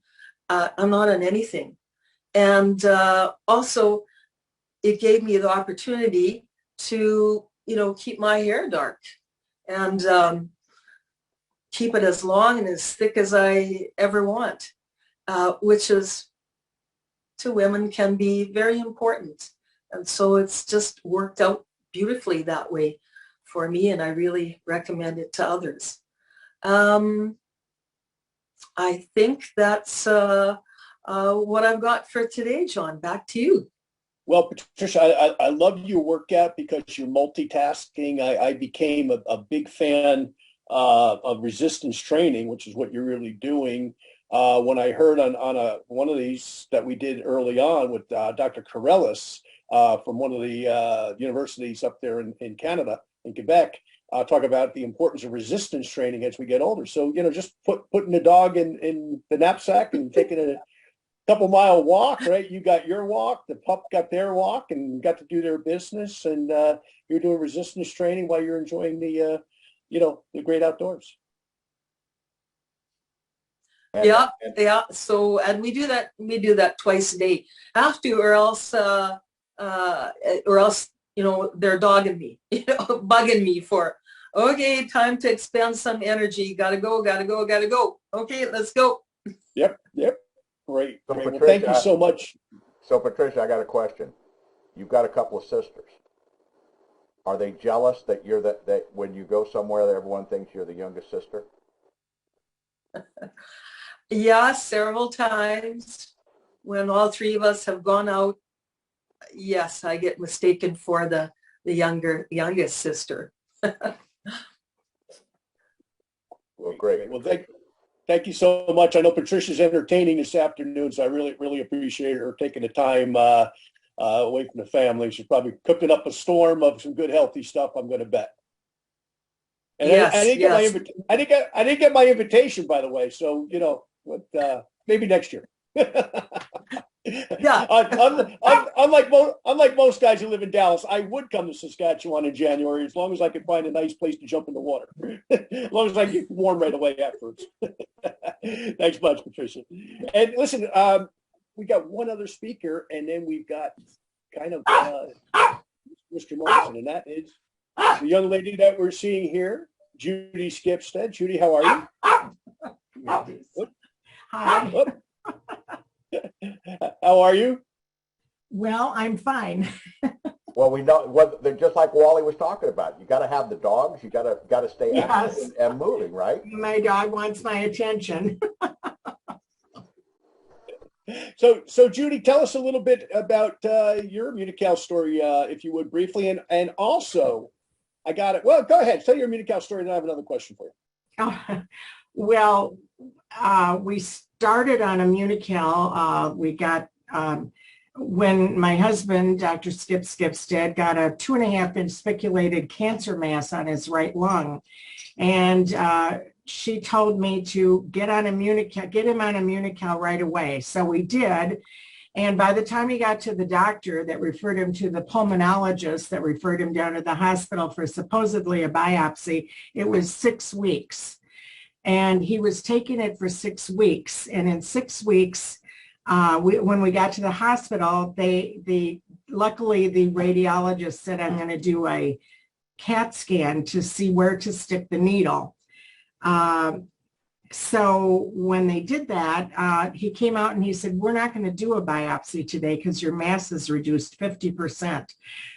I'm not on anything. And also, it gave me the opportunity to, keep my hair dark and keep it as long and as thick as I ever want, which is, to women, can be very important. And so it's just worked out beautifully that way for me, and I really recommend it to others. I think that's what I've got for today, John. Back to you. Well, Patricia, I love your workout because you're multitasking. I became a big fan of resistance training, which is what you're really doing. When I heard on one of these that we did early on with Dr. Karalash from one of the universities up there in Canada, in Quebec, talk about the importance of resistance training as we get older. So, just putting the dog in the knapsack and taking a couple-mile walk, right? You got your walk, the pup got their walk, and got to do their business, and you're doing resistance training while you're enjoying the great outdoors. Yeah. So, and we do that twice a day. Have to, or else, they're dogging me, bugging me for, okay, time to expend some energy. Gotta go. Okay, let's go. Yep. Great. So, Well, thank you so much. So, Patricia, I got a question. You've got a couple of sisters. Are they jealous that you're that when you go somewhere that everyone thinks you're the youngest sister? Yeah, several times when all three of us have gone out. Yes, I get mistaken for the youngest sister. Well, great. Well, thank you so much. I know Patricia's entertaining this afternoon, so I really appreciate her taking the time away from the family. She's probably cooking up a storm of some good healthy stuff, I'm going to bet. And yes, I didn't get my invitation, by the way. So maybe next year. Yeah. Unlike most guys who live in Dallas, I would come to Saskatchewan in January as long as I could find a nice place to jump in the water. As long as I get warm right away afterwards. Thanks much, Patricia. And listen, we got one other speaker, and then we've got kind of Mr. Molson, and that is the young lady that we're seeing here, Judy Skibsted. Judy, how are you? Hi. How are you? Well, I'm fine. Well, we know they're just like Wally was talking about. You got to have the dogs. You got to stay active and moving, right? My dog wants my attention. So Judy, tell us a little bit about your Immunical story, if you would, briefly, and also, I got it. Well, go ahead, tell your Immunical story, and I have another question for you. Oh, well, we started on Immunical. We got when my husband, Dr. Skibsted, got a 2.5-inch spiculated cancer mass on his right lung, and she told me to get him on Immunical right away. So we did. And by the time he got to the doctor that referred him to the pulmonologist that referred him down to the hospital for supposedly a biopsy, it was 6 weeks. And he was taking it for 6 weeks. And in 6 weeks, when we got to the hospital, luckily the radiologist said, I'm going to do a CAT scan to see where to stick the needle. So when they did that, he came out and he said, we're not going to do a biopsy today because your mass is reduced 50%.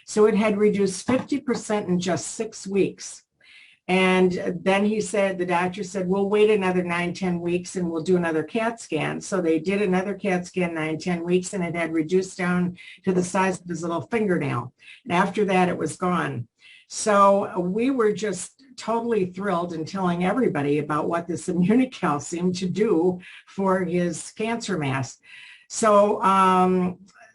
So it had reduced 50% in just 6 weeks. And then the doctor said, we'll wait another 9-10 weeks and we'll do another CAT scan. So they did another CAT scan 9-10 weeks, and it had reduced down to the size of his little fingernail. And after that, it was gone. So we were just totally thrilled and telling everybody about what this Immunical seemed to do for his cancer mass. So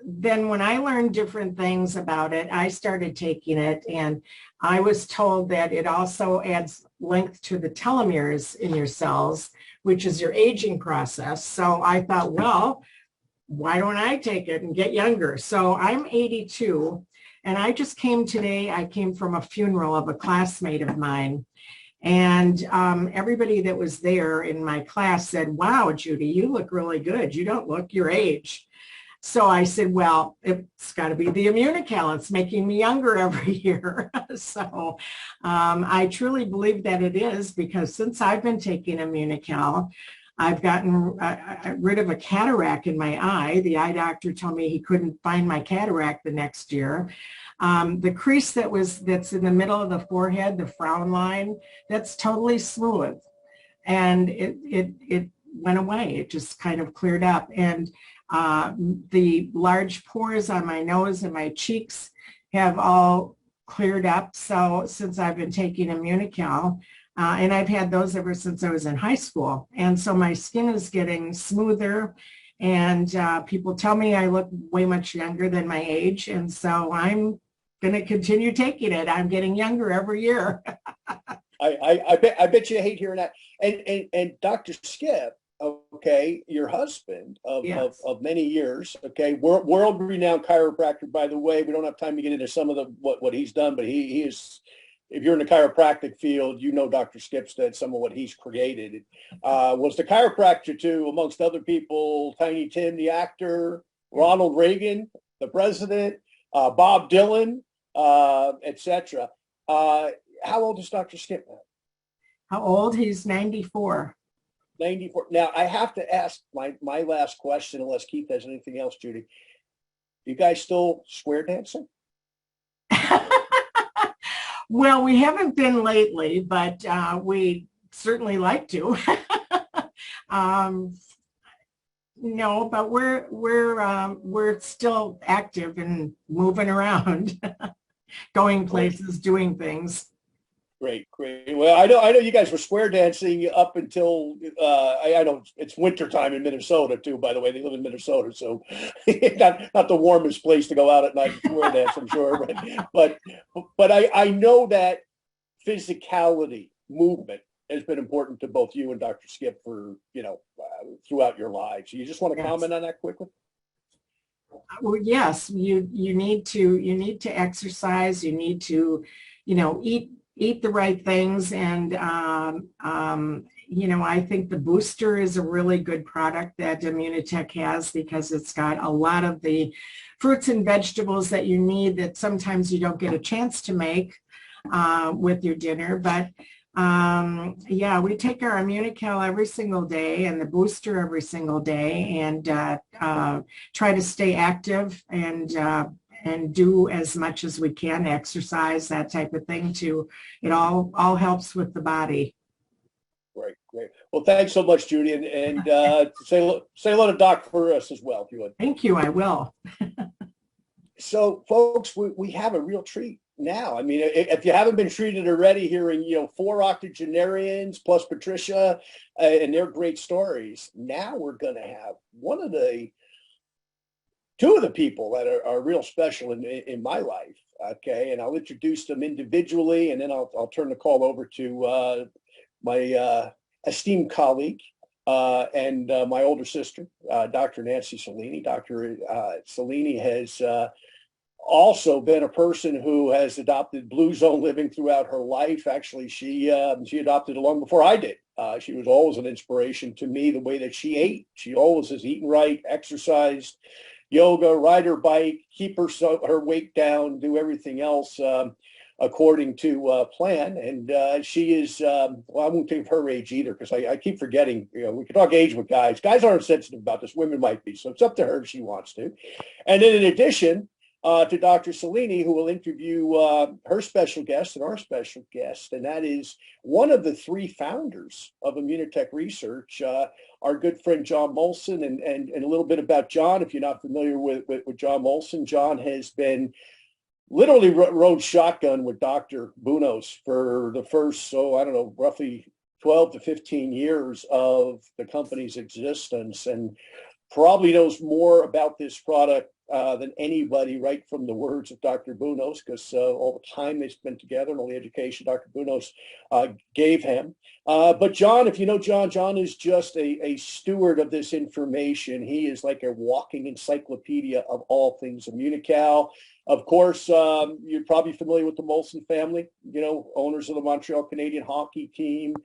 then when I learned different things about it, I started taking it, and I was told that it also adds length to the telomeres in your cells, which is your aging process. So I thought, well, why don't I take it and get younger? So I'm 82. And I just came today, I came from a funeral of a classmate of mine. And everybody that was there in my class said, wow, Judy, you look really good. You don't look your age. So I said, well, it's got to be the Immunical. It's making me younger every year. So I truly believe that it is, because since I've been taking Immunical, I've gotten rid of a cataract in my eye. The eye doctor told me he couldn't find my cataract the next year. The crease that's in the middle of the forehead, the frown line, that's totally smooth. And it went away. It just kind of cleared up. And the large pores on my nose and my cheeks have all cleared up. So since I've been taking Immunical, and I've had those ever since I was in high school. And so my skin is getting smoother, and people tell me I look way much younger than my age. And so I'm going to continue taking it. I'm getting younger every year. I bet you hate hearing that. And Dr. Skip, okay, your husband of many years, okay, world-renowned chiropractor, by the way. We don't have time to get into some of what he's done, but he is if you're in the chiropractic field, you know Dr. Skibsted, some of what he's created. Was the chiropractor too, amongst other people, Tiny Tim, the actor, Ronald Reagan, the president, Bob Dylan, etc. How old is Dr. Skibsted? How old? He's 94. 94. Now, I have to ask my last question, unless Keith has anything else, Judy. You guys still square dancing? Well, we haven't been lately, but we certainly like to. No, but we're still active and moving around, going places, doing things. Great. Well, I know you guys were square dancing up until I know it's winter time in Minnesota too. By the way, they live in Minnesota, so not the warmest place to go out at night and square dance, I'm sure. But I know that physicality, movement, has been important to both you and Dr. Skip for throughout your lives. You just want to comment on that quickly? Well, yes, you need to exercise. You need to, eat the right things. And, I think the booster is a really good product that Immunotech has, because it's got a lot of the fruits and vegetables that you need that sometimes you don't get a chance to make with your dinner. But we take our Immunical every single day and the booster every single day, and try to stay active and do as much as we can, exercise, that type of thing too. It all helps with the body. Great. Well, thanks so much, Judy, and say hello to Doc for us as well, if you would. Thank you. I will. So, folks, we have a real treat now. I mean, if you haven't been treated already, hearing 4 octogenarians plus Patricia and their great stories, now we're going to have two of the people that are real special in my life. Okay, and I'll introduce them individually, and then I'll turn the call over to my esteemed colleague and my older sister, Dr. Nanci Celinia. Dr. Celinia has also been a person who has adopted Blue Zone living throughout her life. Actually, she adopted it long before I did. She was always an inspiration to me, the way that she ate. She always has eaten right, exercised, yoga, ride her bike, keep her weight down, do everything else according to plan. And she is, I won't give her age either, because I keep forgetting, we can talk age with guys. Guys aren't sensitive about this. Women might be. So it's up to her if she wants to. And then in addition to Dr. Celinia, who will interview her special guest and our special guest, and that is one of the 3 founders of Immunotech Research, our good friend John Molson. And a little bit about John, if you're not familiar with John Molson. John has been literally rode shotgun with Dr. Bunos for the first, roughly 12 to 15 years of the company's existence, and probably knows more about this product than anybody, right from the words of Dr. Bunos, because all the time they spent together and all the education Dr. Bunos gave him. But John, if you know John, John is just a steward of this information. He is like a walking encyclopedia of all things Immunical. Of course, you're probably familiar with the Molson family, owners of the Montreal Canadian hockey team,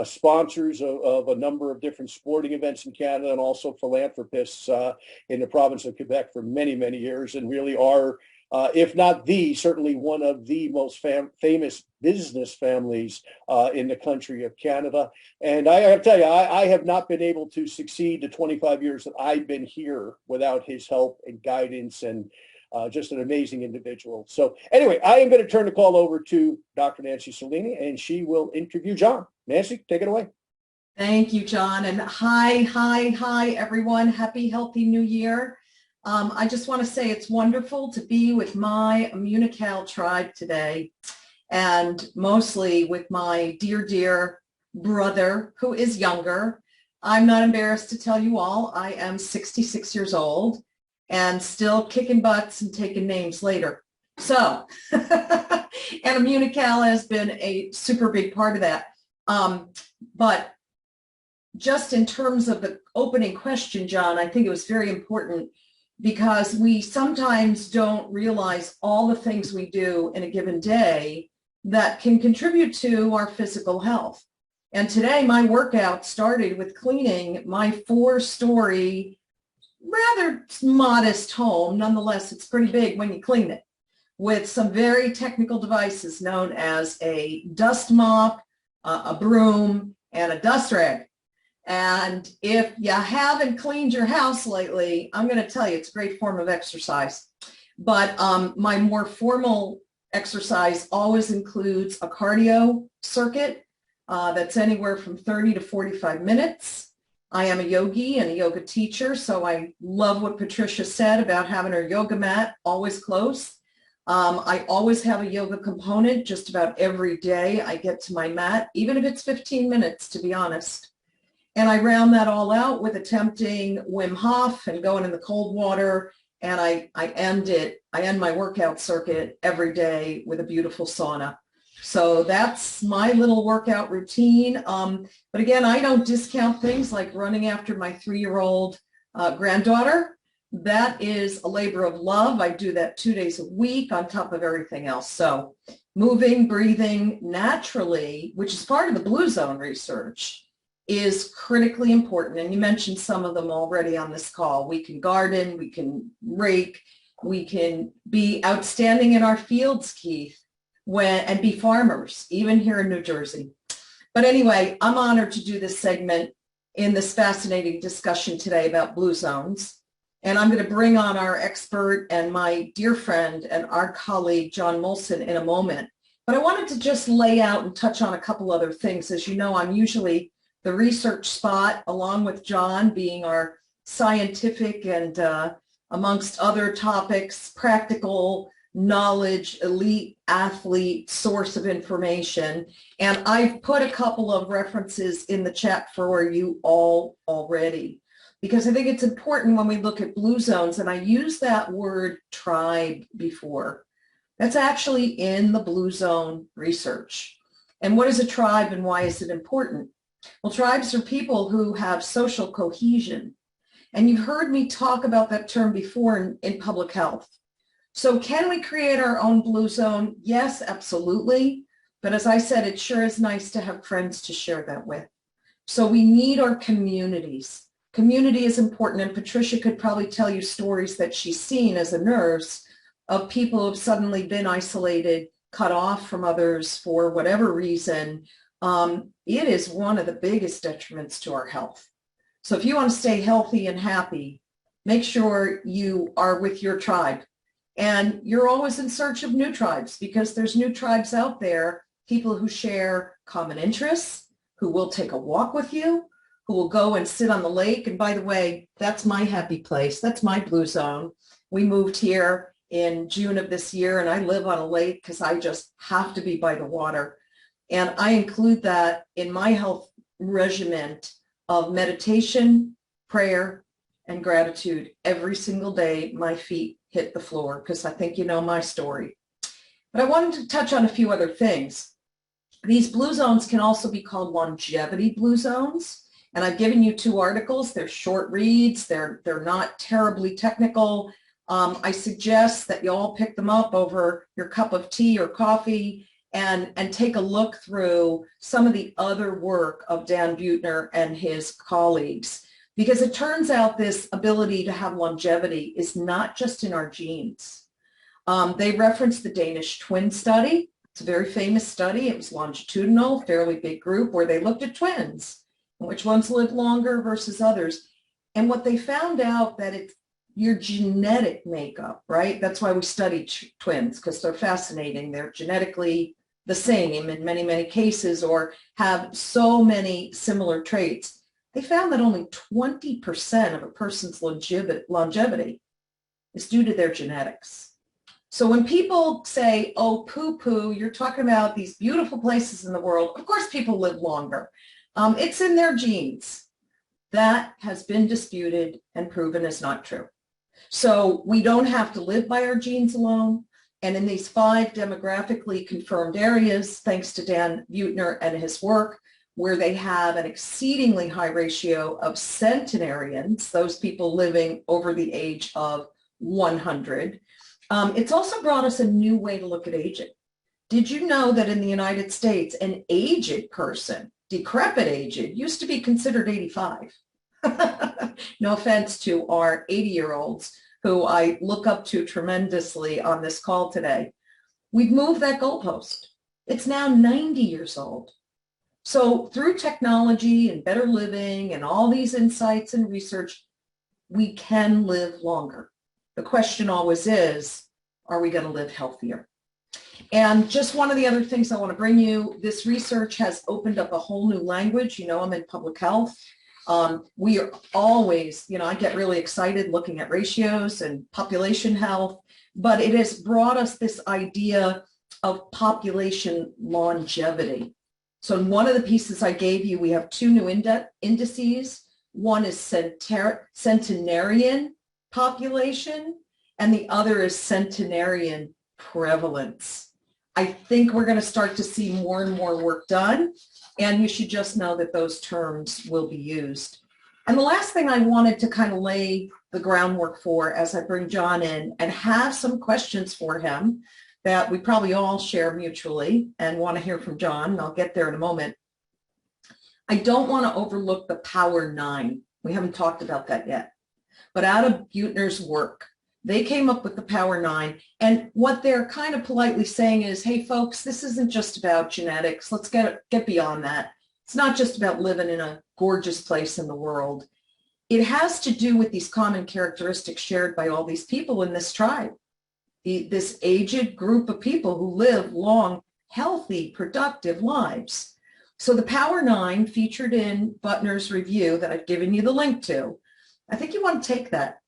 sponsors of a number of different sporting events in Canada, and also philanthropists in the province of Quebec for many, many years, and really are, if not certainly one of the most famous business families in the country of Canada. And I have to tell you, I have not been able to succeed the 25 years that I've been here without his help and guidance, and just an amazing individual. So anyway, I am going to turn the call over to Dr. Nanci Celinia, and she will interview John. Nanci, take it away. Thank you, John. And hi, everyone. Happy, healthy new year. I just want to say it's wonderful to be with my Immunical tribe today, and mostly with my dear brother, who is younger. I'm not embarrassed to tell you all, I am 66 years old and still kicking butts and taking names later. So, and Immunical has been a super big part of that. But just in terms of the opening question, John, I think it was very important, because we sometimes don't realize all the things we do in a given day that can contribute to our physical health. And today my workout started with cleaning my 4-story, rather modest home. Nonetheless, it's pretty big when you clean it, with some very technical devices known as a dust mop, a broom, and a dust rag. And if you haven't cleaned your house lately, I'm going to tell you, it's a great form of exercise. But my more formal exercise always includes a cardio circuit that's anywhere from 30 to 45 minutes. I am a yogi and a yoga teacher, so I love what Patricia said about having her yoga mat always close. I always have a yoga component just about every day I get to my mat, even if it's 15 minutes, to be honest. And I round that all out with attempting Wim Hof and going in the cold water. And I end my workout circuit every day with a beautiful sauna. So that's my little workout routine. But again, I don't discount things like running after my 3-year-old granddaughter. That is a labor of love. I do that 2 days a week on top of everything else. So moving, breathing naturally, which is part of the Blue Zone research, is critically important. And you mentioned some of them already on this call. We can garden, we can rake, we can be outstanding in our fields, Keith, and be farmers, even here in New Jersey. But anyway, I'm honored to do this segment in this fascinating discussion today about blue zones. And I'm going to bring on our expert and my dear friend and our colleague, John Molson, in a moment. But I wanted to just lay out and touch on a couple other things. As you know, I'm usually the research spot, along with John being our scientific and, amongst other topics, practical knowledge, elite athlete source of information. And I've put a couple of references in the chat for you all already, because I think it's important when we look at blue zones, and I used that word tribe before. That's actually in the blue zone research. And what is a tribe and why is it important? Well, tribes are people who have social cohesion. And you've heard me talk about that term before in public health. So can we create our own blue zone? Yes, absolutely. But as I said, it sure is nice to have friends to share that with. So we need our communities. Community is important, and Patricia could probably tell you stories that she's seen as a nurse of people who have suddenly been isolated, cut off from others for whatever reason. It is one of the biggest detriments to our health. So if you want to stay healthy and happy, make sure you are with your tribe. And you're always in search of new tribes, because there's new tribes out there, people who share common interests, who will take a walk with you, who will go and sit on the lake. And by the way, that's my happy place. That's my blue zone. We moved here in June of this year, and I live on a lake because I just have to be by the water. And I include that in my health regimen of meditation, prayer, and gratitude every single day my feet hit the floor, because I think you know my story. But I wanted to touch on a few other things. These blue zones can also be called longevity blue zones. And I've given you 2 articles. They're short reads. They're not terribly technical. I suggest that you all pick them up over your cup of tea or coffee and take a look through some of the other work of Dan Buettner and his colleagues. Because it turns out this ability to have longevity is not just in our genes. They referenced the Danish twin study. It's a very famous study. It was longitudinal, fairly big group, where they looked at twins, and which ones lived longer versus others. And what they found out that it's your genetic makeup, right? That's why we study twins, because they're fascinating. They're genetically the same in many, many cases, or have so many similar traits. They found that only 20% of a person's longevity is due to their genetics. So when people say, oh, poo-poo, you're talking about these beautiful places in the world, of course people live longer. It's in their genes. That has been disputed and proven is not true. So we don't have to live by our genes alone. And in these 5 demographically confirmed areas, thanks to Dan Buettner and his work, where they have an exceedingly high ratio of centenarians, those people living over the age of 100. It's also brought us a new way to look at aging. Did you know that in the United States, an aged person, decrepit aged, used to be considered 85? No offense to our 80-year-olds who I look up to tremendously on this call today. We've moved that goalpost. It's now 90 years old. So through technology and better living and all these insights and research, we can live longer. The question always is, are we going to live healthier? And just one of the other things I want to bring you, this research has opened up a whole new language. You know, I'm in public health. We are always, I get really excited looking at ratios and population health, but it has brought us this idea of population longevity. So in one of the pieces I gave you, we have two new indices. One is centenarian population, and the other is centenarian prevalence. I think we're going to start to see more and more work done, and you should just know that those terms will be used. And the last thing I wanted to kind of lay the groundwork for as I bring John in and have some questions for him that we probably all share mutually and want to hear from John, and I'll get there in a moment. I don't want to overlook the Power 9. We haven't talked about that yet. But out of Buettner's work, they came up with the Power 9. And what they're kind of politely saying is, hey, folks, this isn't just about genetics. Let's get beyond that. It's not just about living in a gorgeous place in the world. It has to do with these common characteristics shared by all these people in this tribe. This aged group of people who live long, healthy, productive lives. So the Power 9 featured in Buettner's review that I've given you the link to, I think you want to take that.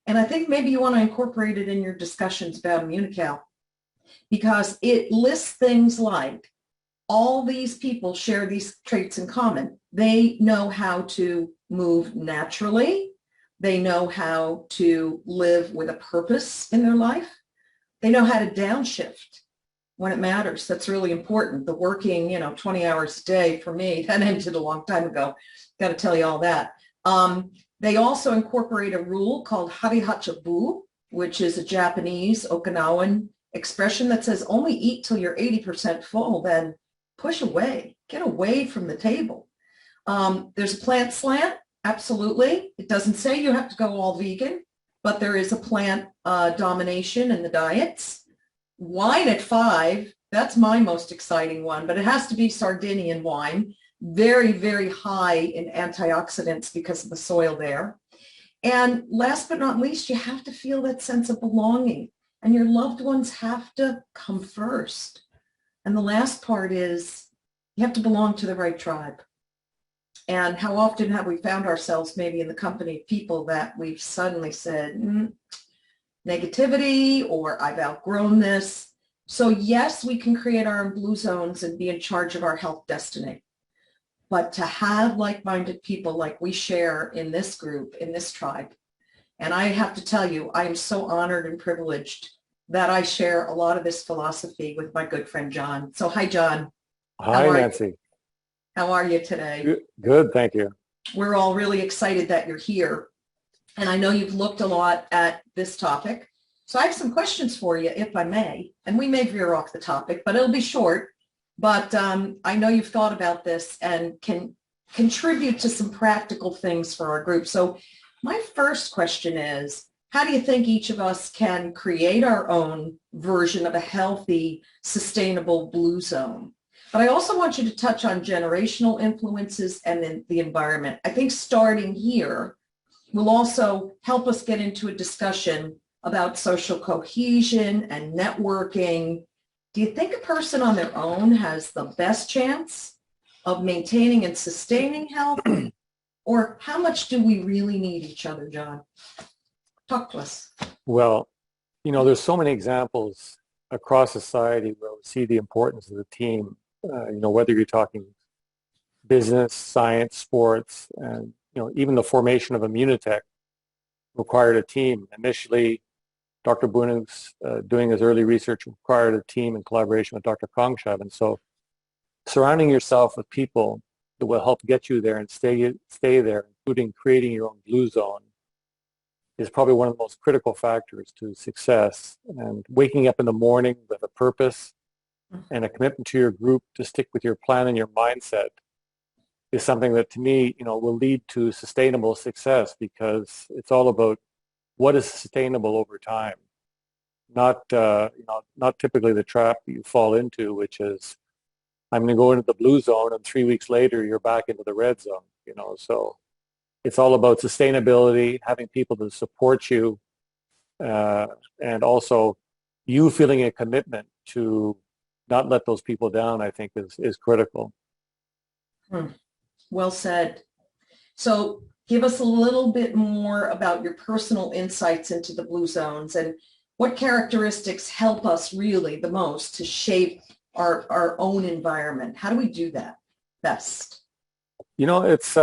And I think maybe you want to incorporate it in your discussions about Immunical, because it lists things like all these people share these traits in common. They know how to move naturally. They know how to live with a purpose in their life. They know how to downshift when it matters. That's really important. The working, 20 hours a day for me, that ended a long time ago. Got to tell you all that. They also incorporate a rule called harihachabu, which is a Japanese Okinawan expression that says only eat till you're 80% full, then push away, get away from the table. There's a plant slant, absolutely. It doesn't say you have to go all vegan, but there is a plant domination in the diets. Wine at 5, that's my most exciting one, but it has to be Sardinian wine. Very, very high in antioxidants because of the soil there. And last but not least, you have to feel that sense of belonging, and your loved ones have to come first. And the last part is you have to belong to the right tribe. And how often have we found ourselves maybe in the company of people that we've suddenly said, negativity, or I've outgrown this. So yes, we can create our own blue zones and be in charge of our health destiny. But to have like-minded people like we share in this group, in this tribe, and I have to tell you, I am so honored and privileged that I share a lot of this philosophy with my good friend, John. So hi, John. Hi, Nancy. How are you today? Good, thank you. We're all really excited that you're here. And I know you've looked a lot at this topic. So I have some questions for you, if I may. And we may veer off the topic, but it'll be short. But I know you've thought about this and can contribute to some practical things for our group. So my first question is, how do you think each of us can create our own version of a healthy, sustainable blue zone? But I also want you to touch on generational influences and then the environment. I think starting here will also help us get into a discussion about social cohesion and networking. Do you think a person on their own has the best chance of maintaining and sustaining health? Or how much do we really need each other, John? Talk to us. Well, there's so many examples across society where we see the importance of the team, whether you're talking business, science, sports, and, even the formation of Immunitech required a team. Initially, Dr. Bunig's doing his early research required a team in collaboration with Dr. Kongshev. And so surrounding yourself with people that will help get you there and stay there, including creating your own blue zone, is probably one of the most critical factors to success. And waking up in the morning with a purpose and a commitment to your group to stick with your plan and your mindset is something that, to me, will lead to sustainable success, because it's all about what is sustainable over time, not not typically the trap that you fall into, which is I'm going to go into the blue zone and 3 weeks later you're back into the red zone. So it's all about sustainability, having people to support you, and also you feeling a commitment to not let those people down, I think is critical. Well said. So give us a little bit more about your personal insights into the blue zones, and what characteristics help us really the most to shape our own environment. How do we do that best? It's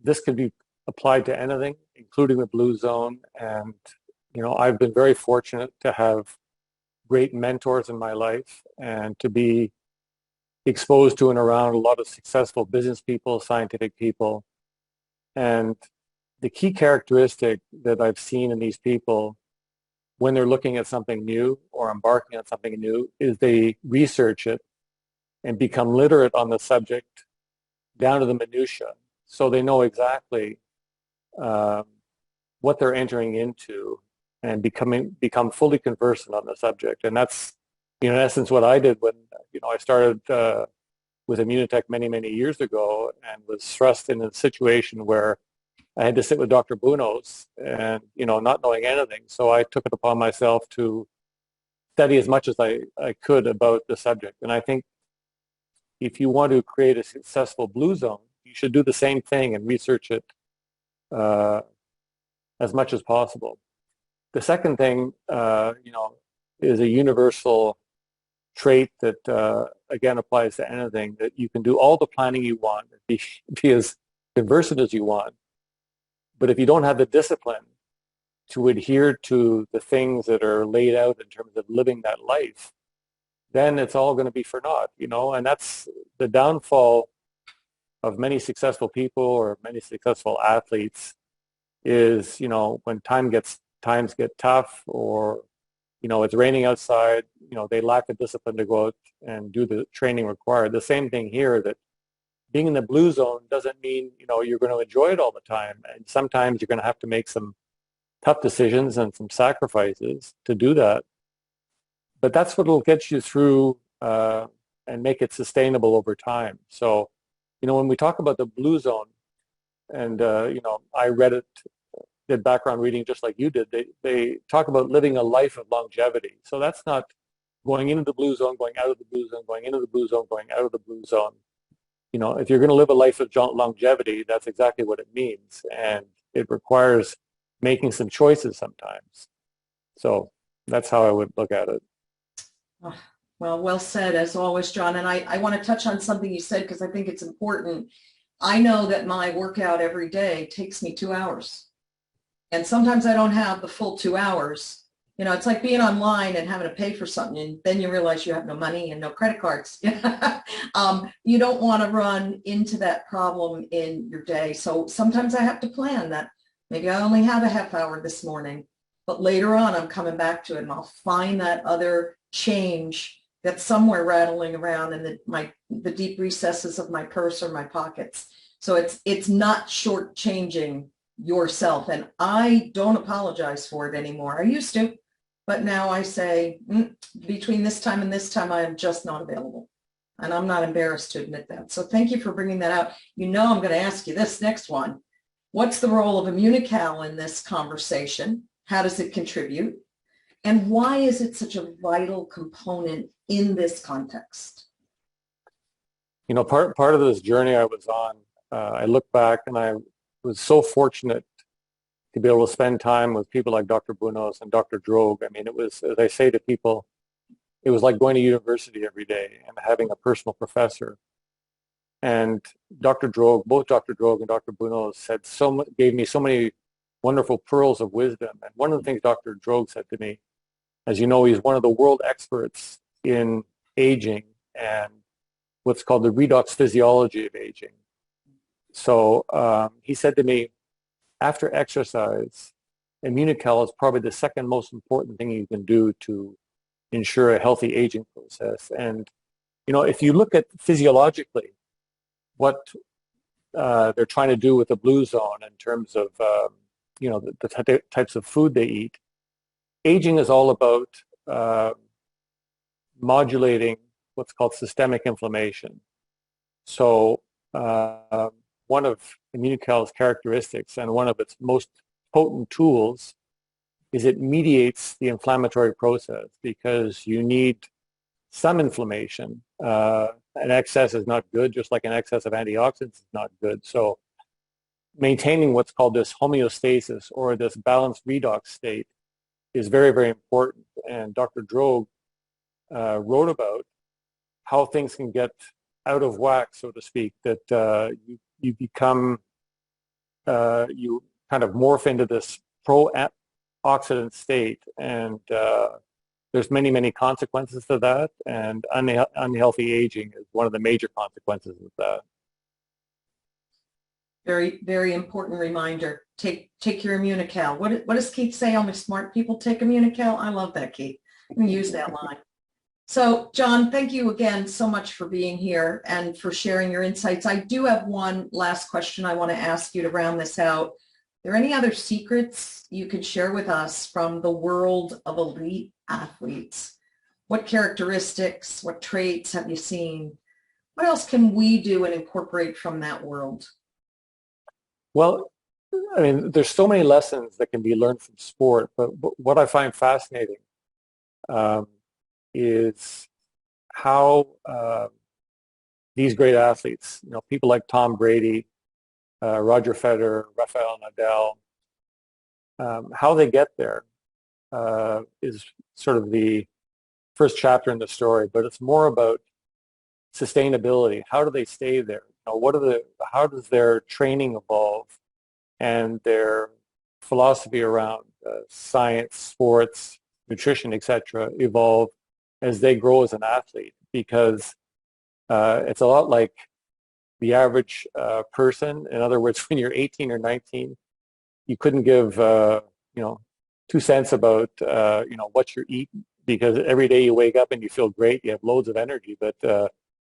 this could be applied to anything, including the blue zone. And I've been very fortunate to have great mentors in my life and to be exposed to and around a lot of successful business people, scientific people. And the key characteristic that I've seen in these people when they're looking at something new or embarking on something new is they research it and become literate on the subject down to the minutia. So they know exactly what they're entering into and become fully conversant on the subject. And that's, in essence, what I did when I started with Immunotech many, many years ago, and was thrust in a situation where I had to sit with Dr. Bunos and, not knowing anything. So I took it upon myself to study as much as I could about the subject. And I think if you want to create a successful blue zone, you should do the same thing and research it as much as possible. The second thing, is a universal trait that, again, applies to anything, that you can do all the planning you want, be as conversant as you want. But if you don't have the discipline to adhere to the things that are laid out in terms of living that life, then it's all going to be for naught, and that's the downfall of many successful people or many successful athletes is, when times get tough, or, it's raining outside, they lack the discipline to go out and do the training required. The same thing here, that being in the blue zone doesn't mean, you're going to enjoy it all the time. And sometimes you're going to have to make some tough decisions and some sacrifices to do that. But that's what will get you through and make it sustainable over time. So, when we talk about the blue zone, and, I read it, did background reading just like you did, they talk about living a life of longevity. So that's not going into the blue zone, going out of the blue zone, going into the blue zone, going out of the blue zone. If you're going to live a life of longevity, that's exactly what it means. And it requires making some choices sometimes. So that's how I would look at it. Well said, as always, John. And I want to touch on something you said, because I think it's important. I know that my workout every day takes me 2 hours. And sometimes I don't have the full 2 hours. It's like being online and having to pay for something, and then you realize you have no money and no credit cards. You don't want to run into that problem in your day. So sometimes I have to plan that maybe I only have a half hour this morning, but later on I'm coming back to it, and I'll find that other change that's somewhere rattling around in the deep recesses of my purse or my pockets. So it's not shortchanging yourself. And I don't apologize for it anymore. I used to, but now I say, between this time and this time, I am just not available. And I'm not embarrassed to admit that. So thank you for bringing that out. I'm going to ask you this next one. What's the role of Immunical in this conversation? How does it contribute? And why is it such a vital component in this context? Part of this journey I was on, I look back and I was so fortunate to be able to spend time with people like Dr. Bunos and Dr. Droog. I mean, it was, as I say to people, it was like going to university every day and having a personal professor. And Dr. Droog, both Dr. Droog and Dr. Bunos gave me so many wonderful pearls of wisdom. And one of the things Dr. Droog said to me, as you know, he's one of the world experts in aging and what's called the redox physiology of aging. So he said to me, after exercise, Immunical is probably the second most important thing you can do to ensure a healthy aging process. And, if you look at physiologically what they're trying to do with the blue zone in terms of, the types of food they eat, aging is all about modulating what's called systemic inflammation. So one of Immunical's characteristics and one of its most potent tools is it mediates the inflammatory process, because you need some inflammation. An excess is not good, just like an excess of antioxidants is not good. So maintaining what's called this homeostasis, or this balanced redox state, is very, very important. And Dr. Droog wrote about how things can get out of whack, so to speak, that you become, you kind of morph into this pro-oxidant state, and there's many, many consequences to that, and unhealthy aging is one of the major consequences of that. Very, very important reminder. Take your Immunical. What does Keith say? Only smart people take Immunical. I love that, Keith. You can use that line. So, John, thank you again so much for being here and for sharing your insights. I do have one last question I want to ask you to round this out. Are there any other secrets you could share with us from the world of elite athletes? What characteristics, what traits have you seen? What else can we do and incorporate from that world? Well, I mean, there's so many lessons that can be learned from sport, but what I find fascinating is how these great athletes, people like Tom Brady, Roger Federer, Rafael Nadal, how they get there is sort of the first chapter in the story, but it's more about sustainability. How do they stay there? How does their training evolve, and their philosophy around science, sports, nutrition, etc., evolve as they grow as an athlete? Because it's a lot like the average person. In other words, when you're 18 or 19, you couldn't give 2 cents about what you're eating, because every day you wake up and you feel great, you have loads of energy, but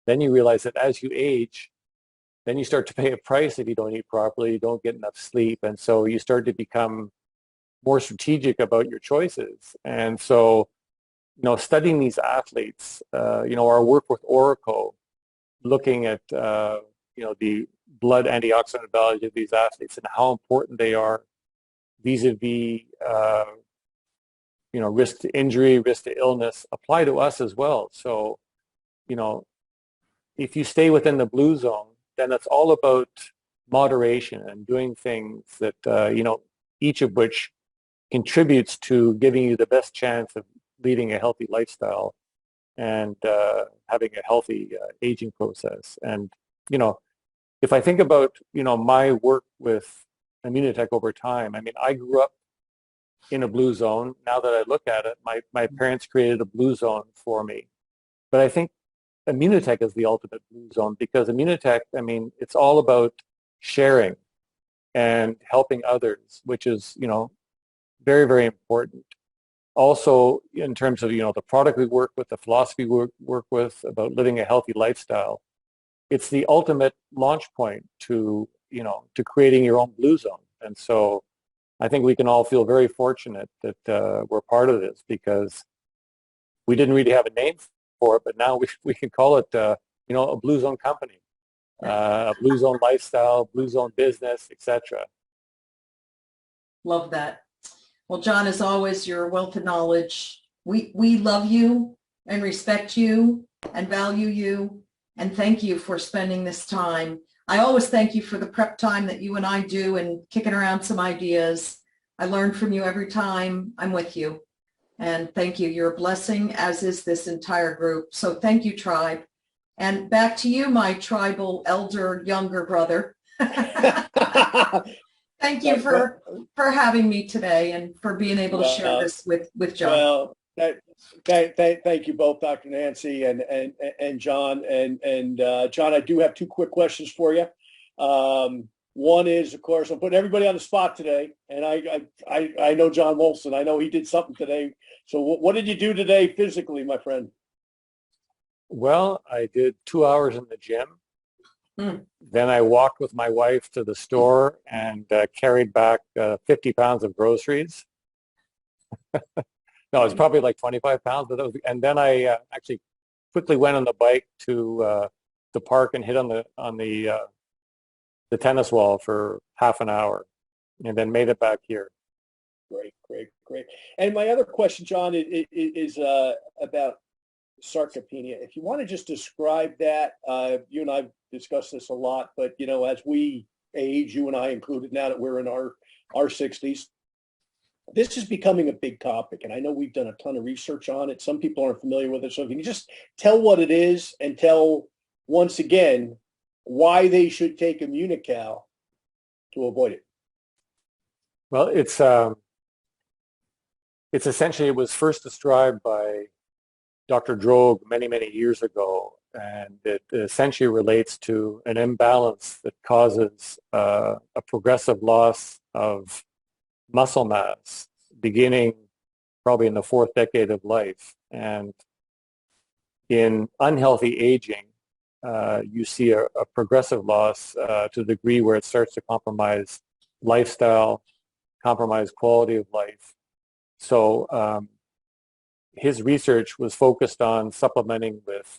then you realize that as you age, then you start to pay a price if you don't eat properly, you don't get enough sleep, and so you start to become more strategic about your choices. And so, studying these athletes, our work with Oracle, looking at the blood antioxidant value of these athletes and how important they are vis-a-vis risk to injury, risk to illness, apply to us as well. So, if you stay within the blue zone, then it's all about moderation and doing things that, each of which contributes to giving you the best chance of leading a healthy lifestyle and having a healthy aging process. And, if I think about, my work with Immunitech over time, I mean, I grew up in a blue zone. Now that I look at it, my parents created a blue zone for me. But I think Immunitech is the ultimate blue zone, because Immunitech, I mean, it's all about sharing and helping others, which is, very, very important. Also, in terms of, the product we work with, the philosophy we work with about living a healthy lifestyle, it's the ultimate launch point to, to creating your own blue zone. And so I think we can all feel very fortunate that we're part of this, because we didn't really have a name for it, but now we can call it, a blue zone company, a blue zone lifestyle, blue zone business, etc. Love that. Well, John, as always, you're a wealth of knowledge. We love you and respect you and value you, and thank you for spending this time. I always thank you for the prep time that you and I do and kicking around some ideas. I learn from you every time I'm with you. And thank you. You're a blessing, as is this entire group. So thank you, Tribe. And back to you, my tribal elder younger brother. Thank you for having me today and for being able to share this with John. Well, thank you both, Dr. Nanci and John. And John, I do have 2 quick questions for you. One is, of course, I'm putting everybody on the spot today, and I know John Molson. I know he did something today So what did you do today physically, my friend? Well, I did 2 hours in the gym. Then I walked with my wife to the store and carried back 50 pounds of groceries. No, it's probably like 25 pounds. But and then I actually quickly went on the bike to the park and hit on the tennis wall for half an hour, and then made it back here. Great. And my other question, John, is about sarcopenia. If you want to just describe that, you and I have discussed this a lot, but as we age, you and I included, now that we're in our 60s, this is becoming a big topic. And I know we've done a ton of research on it. Some people aren't familiar with it. So can you just tell what it is and tell, once again, why they should take Immunical to avoid it? Well, it's essentially, it was first described by Dr. Droege many years ago, and it essentially relates to an imbalance that causes a progressive loss of muscle mass beginning probably in the fourth decade of life. And in unhealthy aging, you see a progressive loss to the degree where it starts to compromise lifestyle, compromise quality of life. So his research was focused on supplementing with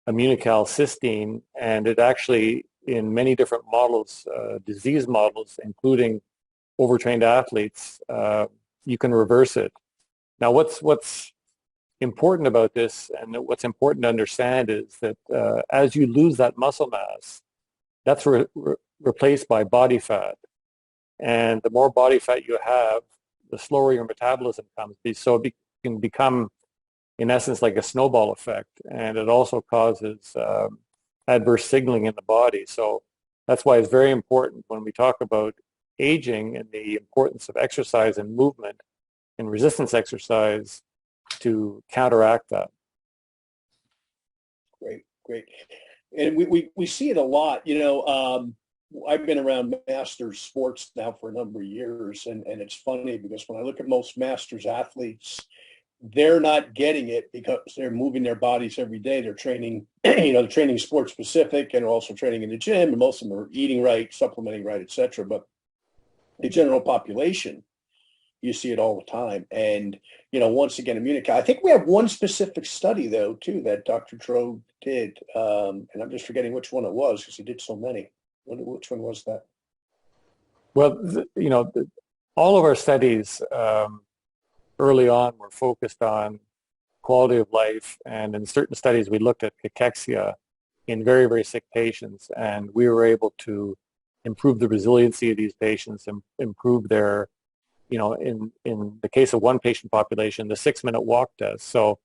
Immunical cysteine, and it actually, in many different models, disease models, including overtrained athletes, you can reverse it. Now, what's important about this, and what's important to understand, is that as you lose that muscle mass, that's replaced by body fat. And the more body fat you have, the slower your metabolism comes. So it can become, in essence, like a snowball effect. And it also causes adverse signaling in the body. So that's why it's very important when we talk about aging and the importance of exercise and movement and resistance exercise to counteract that. Great. And we see it a lot. I've been around masters sports now for a number of years, and it's funny because when I look at most masters athletes, they're not getting it because they're moving their bodies every day. They're training, they're training sport specific and also training in the gym, and most of them are eating right, supplementing right, etc. But the general population, you see it all the time. And, once again, Immunical. I think we have one specific study, though, too, that Dr. Droege did. And I'm just forgetting which one it was because he did so many. Which one was that? Well, all of our studies early on were focused on quality of life. And in certain studies, we looked at cachexia in very sick patients. And we were able to improve the resiliency of these patients and improve their, in the case of one patient population, the 6-minute walk test. So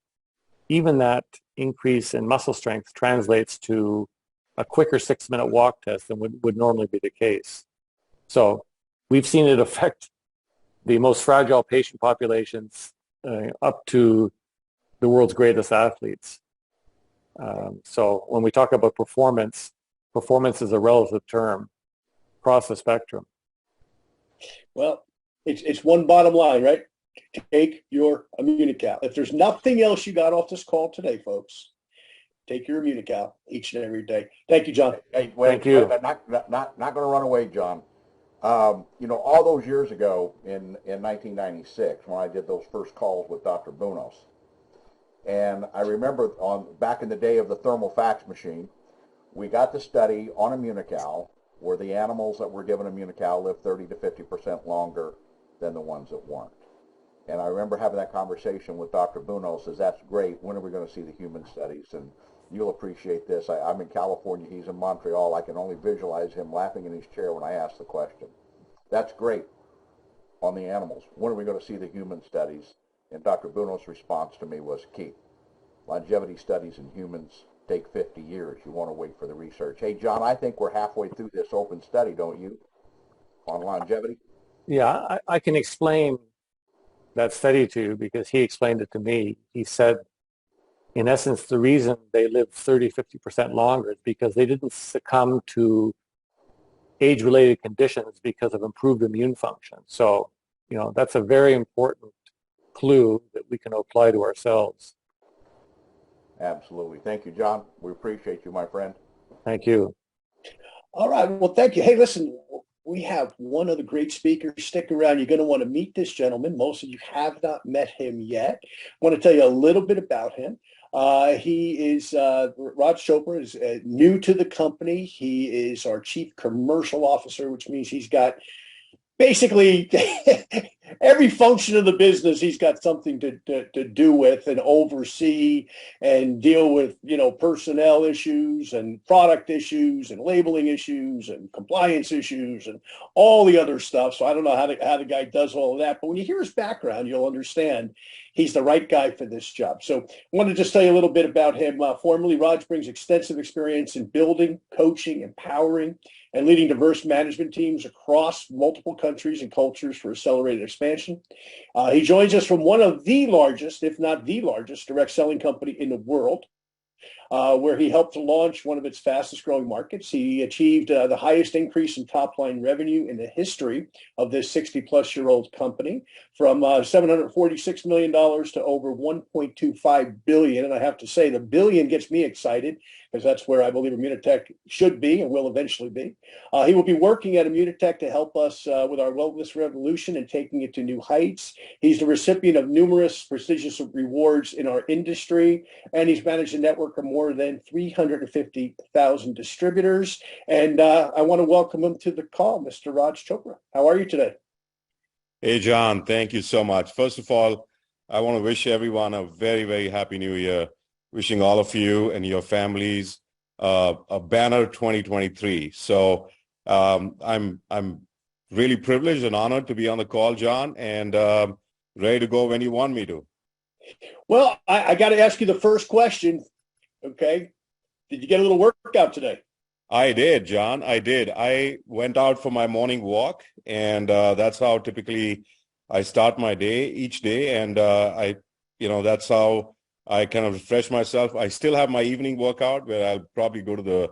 even that increase in muscle strength translates to a quicker 6-minute walk test than would normally be the case. So we've seen it affect the most fragile patient populations up to the world's greatest athletes. So when we talk about performance is a relative term across the spectrum. Well, it's one bottom line, right? Take your Immunical. If there's nothing else you got off this call today, folks, take your Immunical each and every day. Thank you, John. Hey, Thank you. Not going to run away, John. All those years ago in 1996, when I did those first calls with Dr. Bunos, and I remember back in the day of the thermal fax machine, we got the study on Immunical where the animals that were given Immunical lived 30 to 50% longer than the ones that weren't. And I remember having that conversation with Dr. Bunos, says, that's great. When are we going to see the human studies? And you'll appreciate this. I'm in California. He's in Montreal. I can only visualize him laughing in his chair when I ask the question. That's great on the animals. When are we going to see the human studies? And Dr. Bunos' response to me was, Keith, longevity studies in humans take 50 years. You want to wait for the research. Hey, John, I think we're halfway through this open study, don't you, on longevity? Yeah, I can explain that study to you because he explained it to me. He said, in essence, the reason they live 30, 50% longer is because they didn't succumb to age-related conditions because of improved immune function. So, that's a very important clue that we can apply to ourselves. Absolutely. Thank you, John. We appreciate you, my friend. Thank you. All right. Well, thank you. Hey, listen, we have one of the great speakers. Stick around. You're going to want to meet this gentleman. Most of you have not met him yet. I want to tell you a little bit about him. He is, Raj Chopra is new to the company. He is our chief commercial officer, which means he's got basically every function of the business he's got something to do with and oversee and deal with, personnel issues and product issues and labeling issues and compliance issues and all the other stuff. So I don't know how the guy does all of that, but when you hear his background, you'll understand he's the right guy for this job. So I want to just tell you a little bit about him. Formerly, Raj brings extensive experience in building, coaching, empowering, and leading diverse management teams across multiple countries and cultures for accelerated expansion. He joins us from one of the largest, if not the largest, direct selling company in the world, where he helped to launch one of its fastest growing markets. He achieved the highest increase in top line revenue in the history of this 60-plus-year-old company, from $746 million to over $1.25 billion. And I have to say, the billion gets me excited, because that's where I believe Immunotech should be and will eventually be. He will be working at Immunotech to help us with our wellness revolution and taking it to new heights. He's the recipient of numerous prestigious rewards in our industry, and he's managed a network of more than 350,000 distributors. And I want to welcome him to the call, Mr. Raj Chopra. How are you today? Hey, John, thank you so much. First of all, I want to wish everyone a very, very happy new year. Wishing all of you and your families a banner 2023. So I'm really privileged and honored to be on the call, John, and ready to go when you want me to. Well, I got to ask you the first question. Okay. Did you get a little workout today? I did, John. I did. I went out for my morning walk, and that's how typically I start my day each day. And that's how I kind of refresh myself. I still have my evening workout where I'll probably go to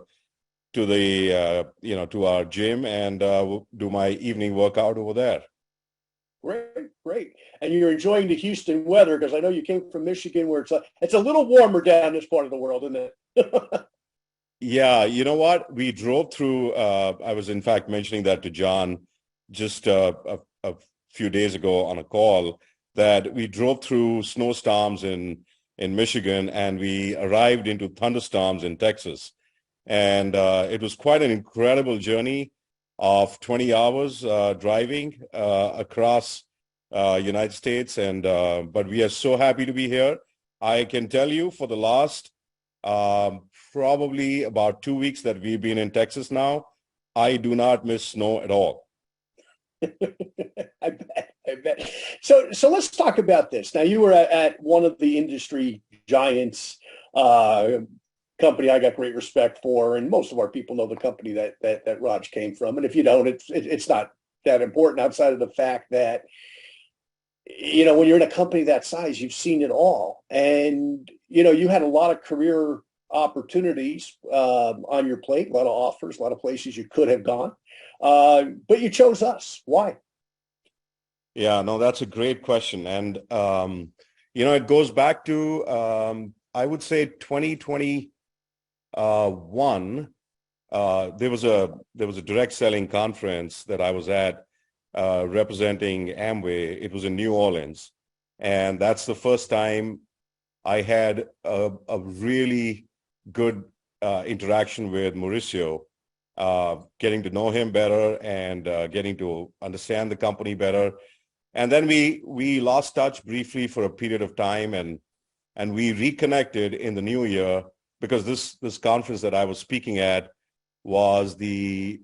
our gym and do my evening workout over there. Great. And you're enjoying the Houston weather, because I know you came from Michigan, where it's a little warmer down this part of the world, isn't it? Yeah, you know what? We drove through, I was in fact mentioning that to John just a few days ago on a call, that we drove through snowstorms in Michigan, and we arrived into thunderstorms in Texas. And it was quite an incredible journey of 20 hours driving across United States. And but we are so happy to be here. I can tell you, for the last probably about 2 weeks that we've been in Texas now, I do not miss snow at all. I bet. So let's talk about this. Now, you were at one of the industry giants, company I got great respect for, and most of our people know the company that Raj came from. And if you don't, it's not that important, outside of the fact that, when you're in a company that size, you've seen it all. And, you had a lot of career opportunities on your plate, a lot of offers, a lot of places you could have gone. But you chose us. Why? Yeah, no, that's a great question. And, it goes back to, I would say 2021. There was a direct selling conference that I was at representing Amway. It was in New Orleans. And that's the first time I had a really good interaction with Mauricio, getting to know him better and getting to understand the company better. And then we lost touch briefly for a period of time, and we reconnected in the new year, because this conference that I was speaking at was a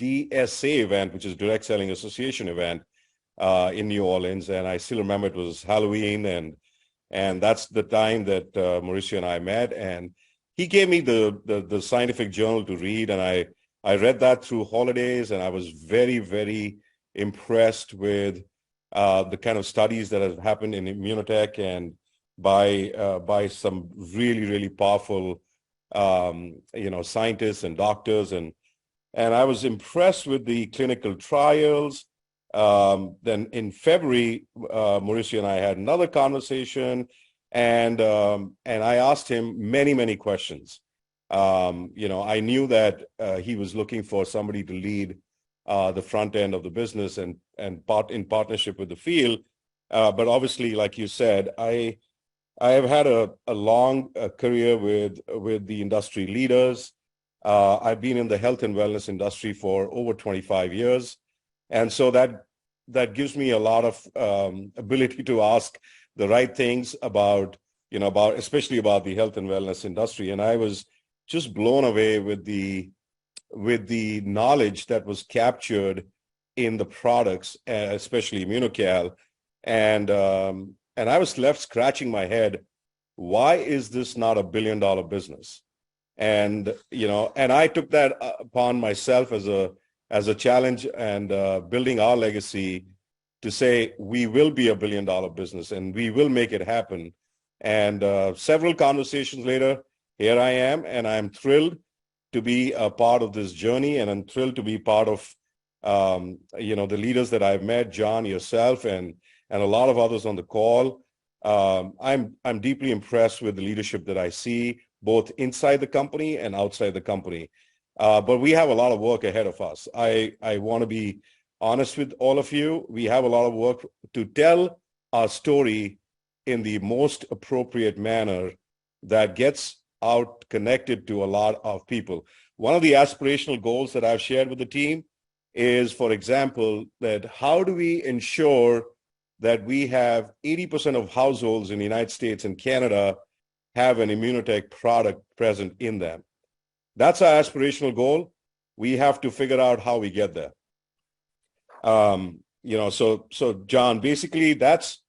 DSA event, which is Direct Selling Association event in New Orleans. And I still remember it was Halloween, and that's the time that Mauricio and I met. And he gave me the scientific journal to read, and I read that through holidays, and I was very, very impressed with the kind of studies that have happened in Immunotech and by some really, really powerful scientists and doctors, and I was impressed with the clinical trials, Then in February, Mauricio and I had another conversation, and I asked him many questions. I knew that he was looking for somebody to lead the front end of the business and in partnership with the field. But obviously, like you said, I have had a long career with the industry leaders. I've been in the health and wellness industry for over 25 years. And so that gives me a lot of ability to ask the right things about especially about the health and wellness industry. And I was just blown away with the knowledge that was captured in the products, especially Immunocal. And I was left scratching my head. Why is this not $1 billion business? And I took that upon myself as a challenge, and building our legacy to say we will be $1 billion business and we will make it happen. And several conversations later, here I am, and I'm thrilled to be a part of this journey, and I'm thrilled to be part of the leaders that I've met, John, yourself, and a lot of others on the call. I'm deeply impressed with the leadership that I see both inside the company and outside the company. But we have a lot of work ahead of us. I want to be honest with all of you. We have a lot of work to tell our story in the most appropriate manner that gets out connected to a lot of people. One of the aspirational goals that I've shared with the team is, for example, that how do we ensure that we have 80% of households in the United States and Canada have an Immunotech product present in them. That's our aspirational goal. We have to figure out how we get there. So John, basically that's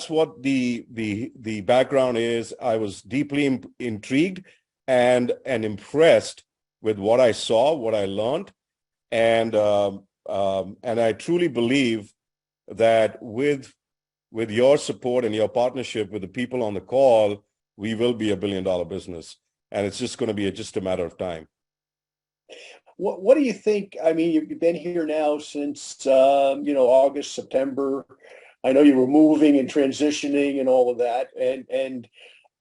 what the background is. I was deeply intrigued and impressed with what I saw, what I learned, and I truly believe that with your support and your partnership with the people on the call, we will be $1 billion business, and it's just going to be just a matter of time. What do you think? I mean, you've been here now since August, September. I know you were moving and transitioning and all of that, and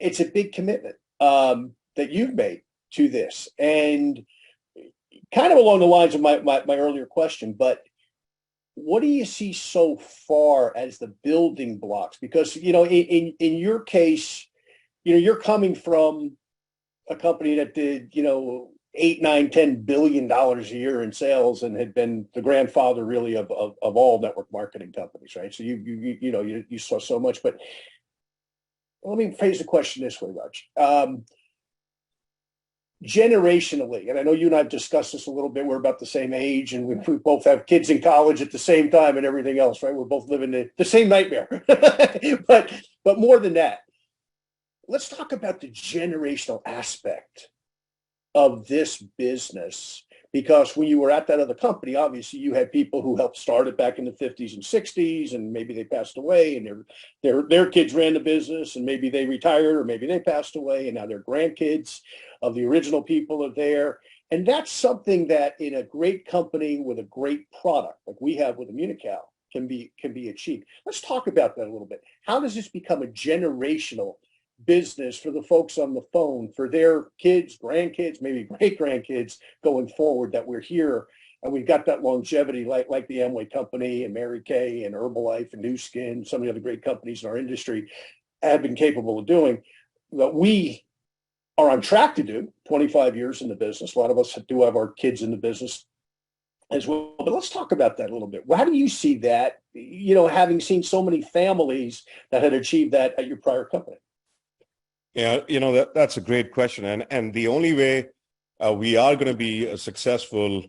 it's a big commitment that you've made to this, and kind of along the lines of my earlier question, but what do you see so far as the building blocks? Because, in your case, you're coming from a company that did, $8, $9, $10 billion a year in sales and had been the grandfather really of all network marketing companies, right? So you saw so much. But let me phrase the question this way, Raj. Generationally, and I know you and I have discussed this a little bit, we're about the same age, and we both have kids in college at the same time and everything else, right? We're both living the same nightmare. but more than that, let's talk about the generational aspect of this business, because when you were at that other company, obviously you had people who helped start it back in the 50s and 60s, and maybe they passed away, and their kids ran the business, and maybe they retired, or maybe they passed away, and now their grandkids of the original people are there. And that's something that in a great company with a great product like we have with Immunocal can be achieved. Let's talk about that a little bit. How does this become a generational business for the folks on the phone, for their kids, grandkids, maybe great grandkids going forward, that we're here and we've got that longevity like the Amway company and Mary Kay and Herbalife and New Skin, some of the other great companies in our industry have been capable of doing, that we are on track to do 25 years in the business. A lot of us do have our kids in the business as well. But let's talk about that a little bit. How do you see that, having seen so many families that had achieved that at your prior company? Yeah, that's a great question. And the only way we are going to be a successful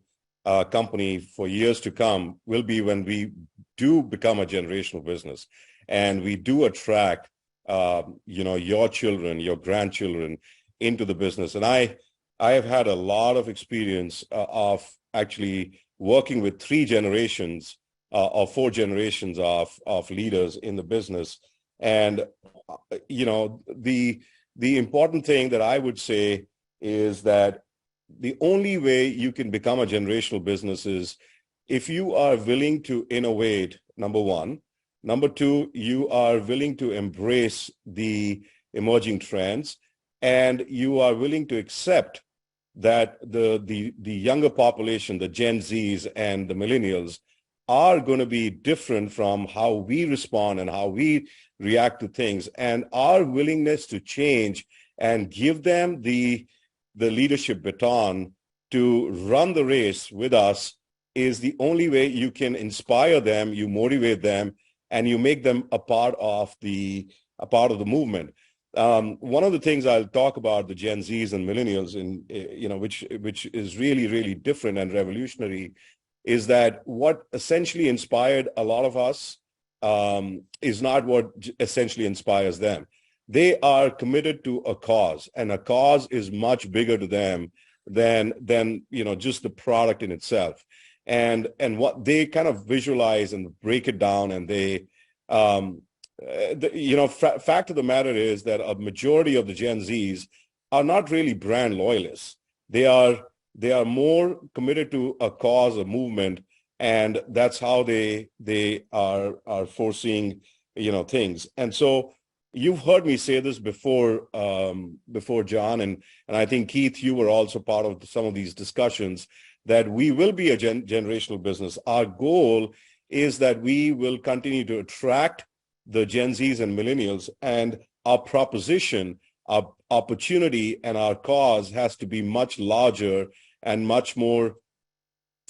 company for years to come will be when we do become a generational business and we do attract, your children, your grandchildren into the business. And I have had a lot of experience of actually working with 3 generations or 4 generations of leaders in the business. And, the important thing that I would say is that the only way you can become a generational business is if you are willing to innovate, number one. Number two, you are willing to embrace the emerging trends, and you are willing to accept that the younger population, the Gen Zs and the millennials, are going to be different from how we respond and how we react to things. And our willingness to change and give them the leadership baton to run the race with us is the only way you can inspire them, you motivate them, and you make them a part of the movement. One of the things I'll talk about the Gen Zs and millennials, which is really, really different and revolutionary, is that what essentially inspired a lot of us is not what essentially inspires them. They are committed to a cause, and a cause is much bigger to them than just the product in itself. And what they kind of visualize and break it down, and they fact of the matter is that a majority of the Gen Zs are not really brand loyalists. They are more committed to a cause, a movement, and that's how they are foreseeing things. And so you've heard me say this before, John, and I think Keith, you were also part of some of these discussions, that we will be a generational business. Our goal is that we will continue to attract the Gen Zs and millennials, and our proposition, our opportunity, and our cause has to be much larger and much more,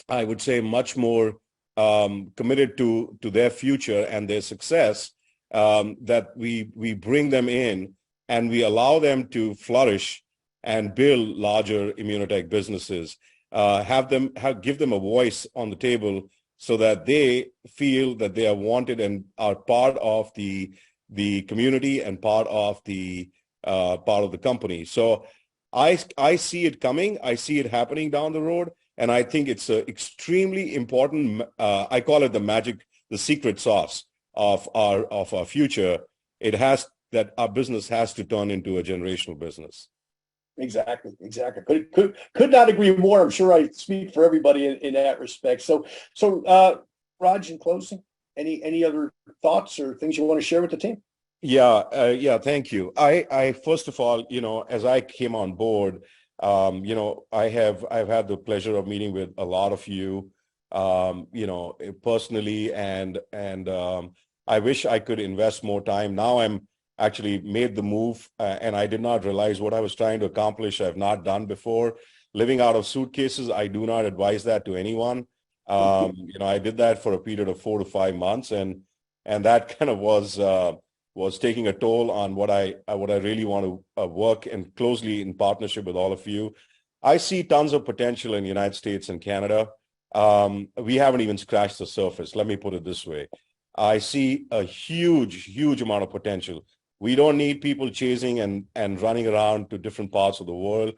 I would say, much more committed to their future and their success, that we bring them in and we allow them to flourish and build larger immunotech businesses. Give them a voice on the table so that they feel that they are wanted and are part of the community and part of the company. So I see it coming. I see it happening down the road, and I think it's extremely important. I call it the secret sauce of our future. It has that our business has to turn into a generational business. Exactly. Could not agree more. I'm sure I speak for everybody in that respect. So, Raj, in closing, any other thoughts or things you want to share with the team? Yeah. Thank you. I first of all, as I came on board, I've had the pleasure of meeting with a lot of you, personally, and I wish I could invest more time. Now I'm actually made the move, and I did not realize what I was trying to accomplish. I've not done before. Living out of suitcases, I do not advise that to anyone. I did that for a period of 4 to 5 months, and that kind of was taking a toll on what I really want to work and closely in partnership with all of you. I see tons of potential in the United States and Canada. We haven't even scratched the surface. Let me put it this way. I see a huge amount of potential. We don't need people chasing and running around to different parts of the world.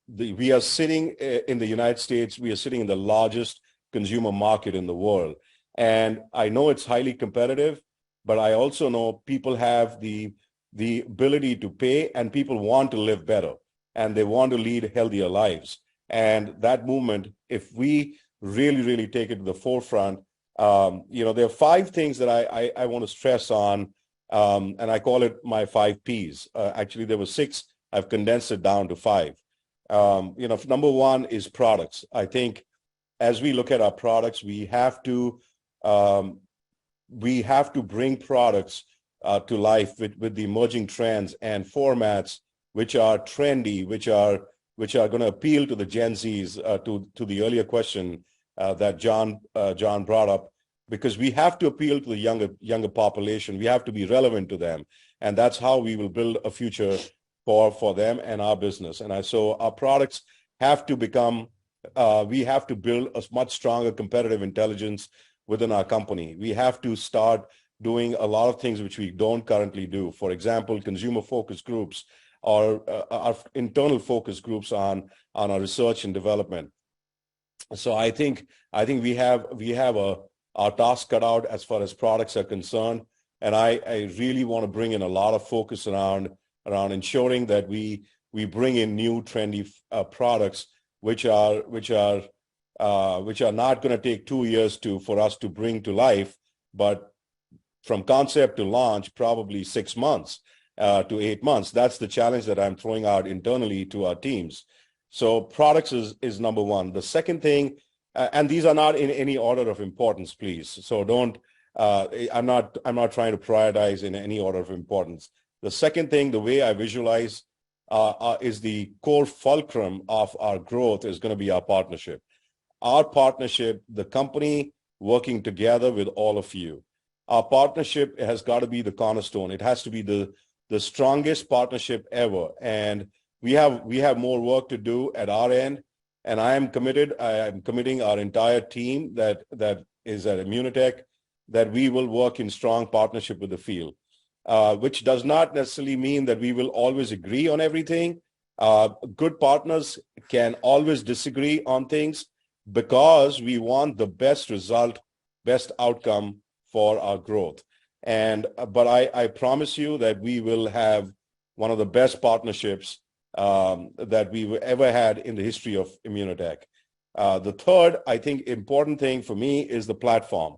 We are sitting in the United States. We are sitting in the largest consumer market in the world. And I know it's highly competitive, but I also know people have the ability to pay, and people want to live better, and they want to lead healthier lives. And that movement, if we really take it to the forefront, there are 5 things that I want to stress on, and I call it my 5 Ps. Actually, there were 6. I've condensed it down to 5. Number 1 is products. I think as we look at our products, we have to bring products to life with the emerging trends and formats which are trendy, which are going to appeal to the Gen Zs. To the earlier question that John brought up, because we have to appeal to the younger population. We have to be relevant to them, and that's how we will build a future for them and our business. And so our products have to become. We have to build a much stronger competitive intelligence within our company. We have to start doing a lot of things which we don't currently do. For example, consumer focus groups or our internal focus groups on our research and development. So I think we have our task cut out as far as products are concerned, and I really want to bring in a lot of focus around ensuring that we bring in new trendy products which are which are not going to take 2 years for us to bring to life, but from concept to launch, probably 6 months to 8 months. That's the challenge that I'm throwing out internally to our teams. So products is number one. The second thing, and these are not in any order of importance, please. So don't. I'm not trying to prioritize in any order of importance. The second thing, the way I visualize is the core fulcrum of our growth is going to be our partnership. Our partnership, the company working together with all of you. Our partnership has got to be the cornerstone. It has to be the strongest partnership ever. And we have more work to do at our end. And I am committing our entire team that is at Immunotech that we will work in strong partnership with the field, which does not necessarily mean that we will always agree on everything. Good partners can always disagree on things because we want the best result, best outcome for our growth. But I promise you that we will have one of the best partnerships that we've ever had in the history of Immunotech. The third, I think, important thing for me is the platform.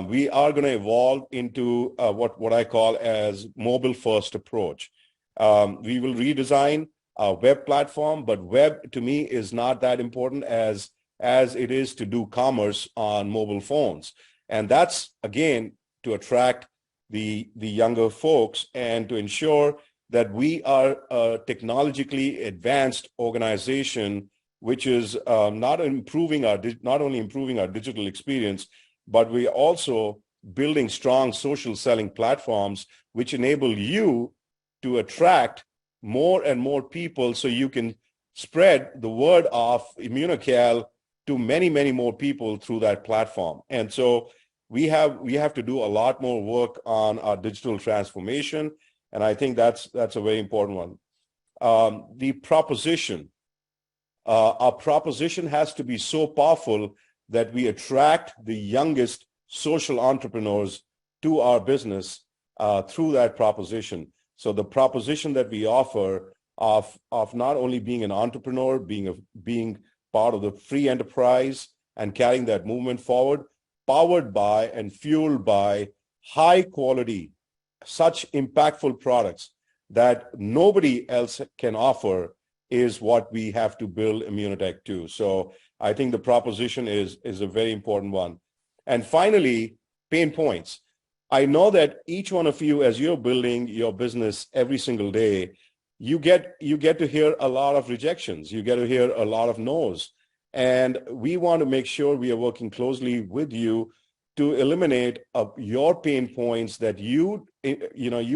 We are going to evolve into what I call as mobile-first approach. We will redesign our web platform, but web to me is not that important as it is to do commerce on mobile phones. And that's, again, to attract the younger folks and to ensure that we are a technologically advanced organization, which is not only improving our digital experience, but we're also building strong social selling platforms which enable you to attract more and more people so you can spread the word of Immunocal to many, many more people through that platform. And so we have to do a lot more work on our digital transformation, and I think that's a very important one. The proposition, our proposition has to be so powerful that we attract the youngest social entrepreneurs to our business through that proposition. So the proposition that we offer of not only being an entrepreneur, being part of the free enterprise and carrying that movement forward, powered by and fueled by high quality, such impactful products that nobody else can offer is what we have to build Immunotech to. So I think the proposition is a very important one. And finally, pain points. I know that each one of you, as you're building your business every single day, you get to hear a lot of rejections. You get to hear a lot of no's. And we want to make sure we are working closely with you to eliminate your pain points that you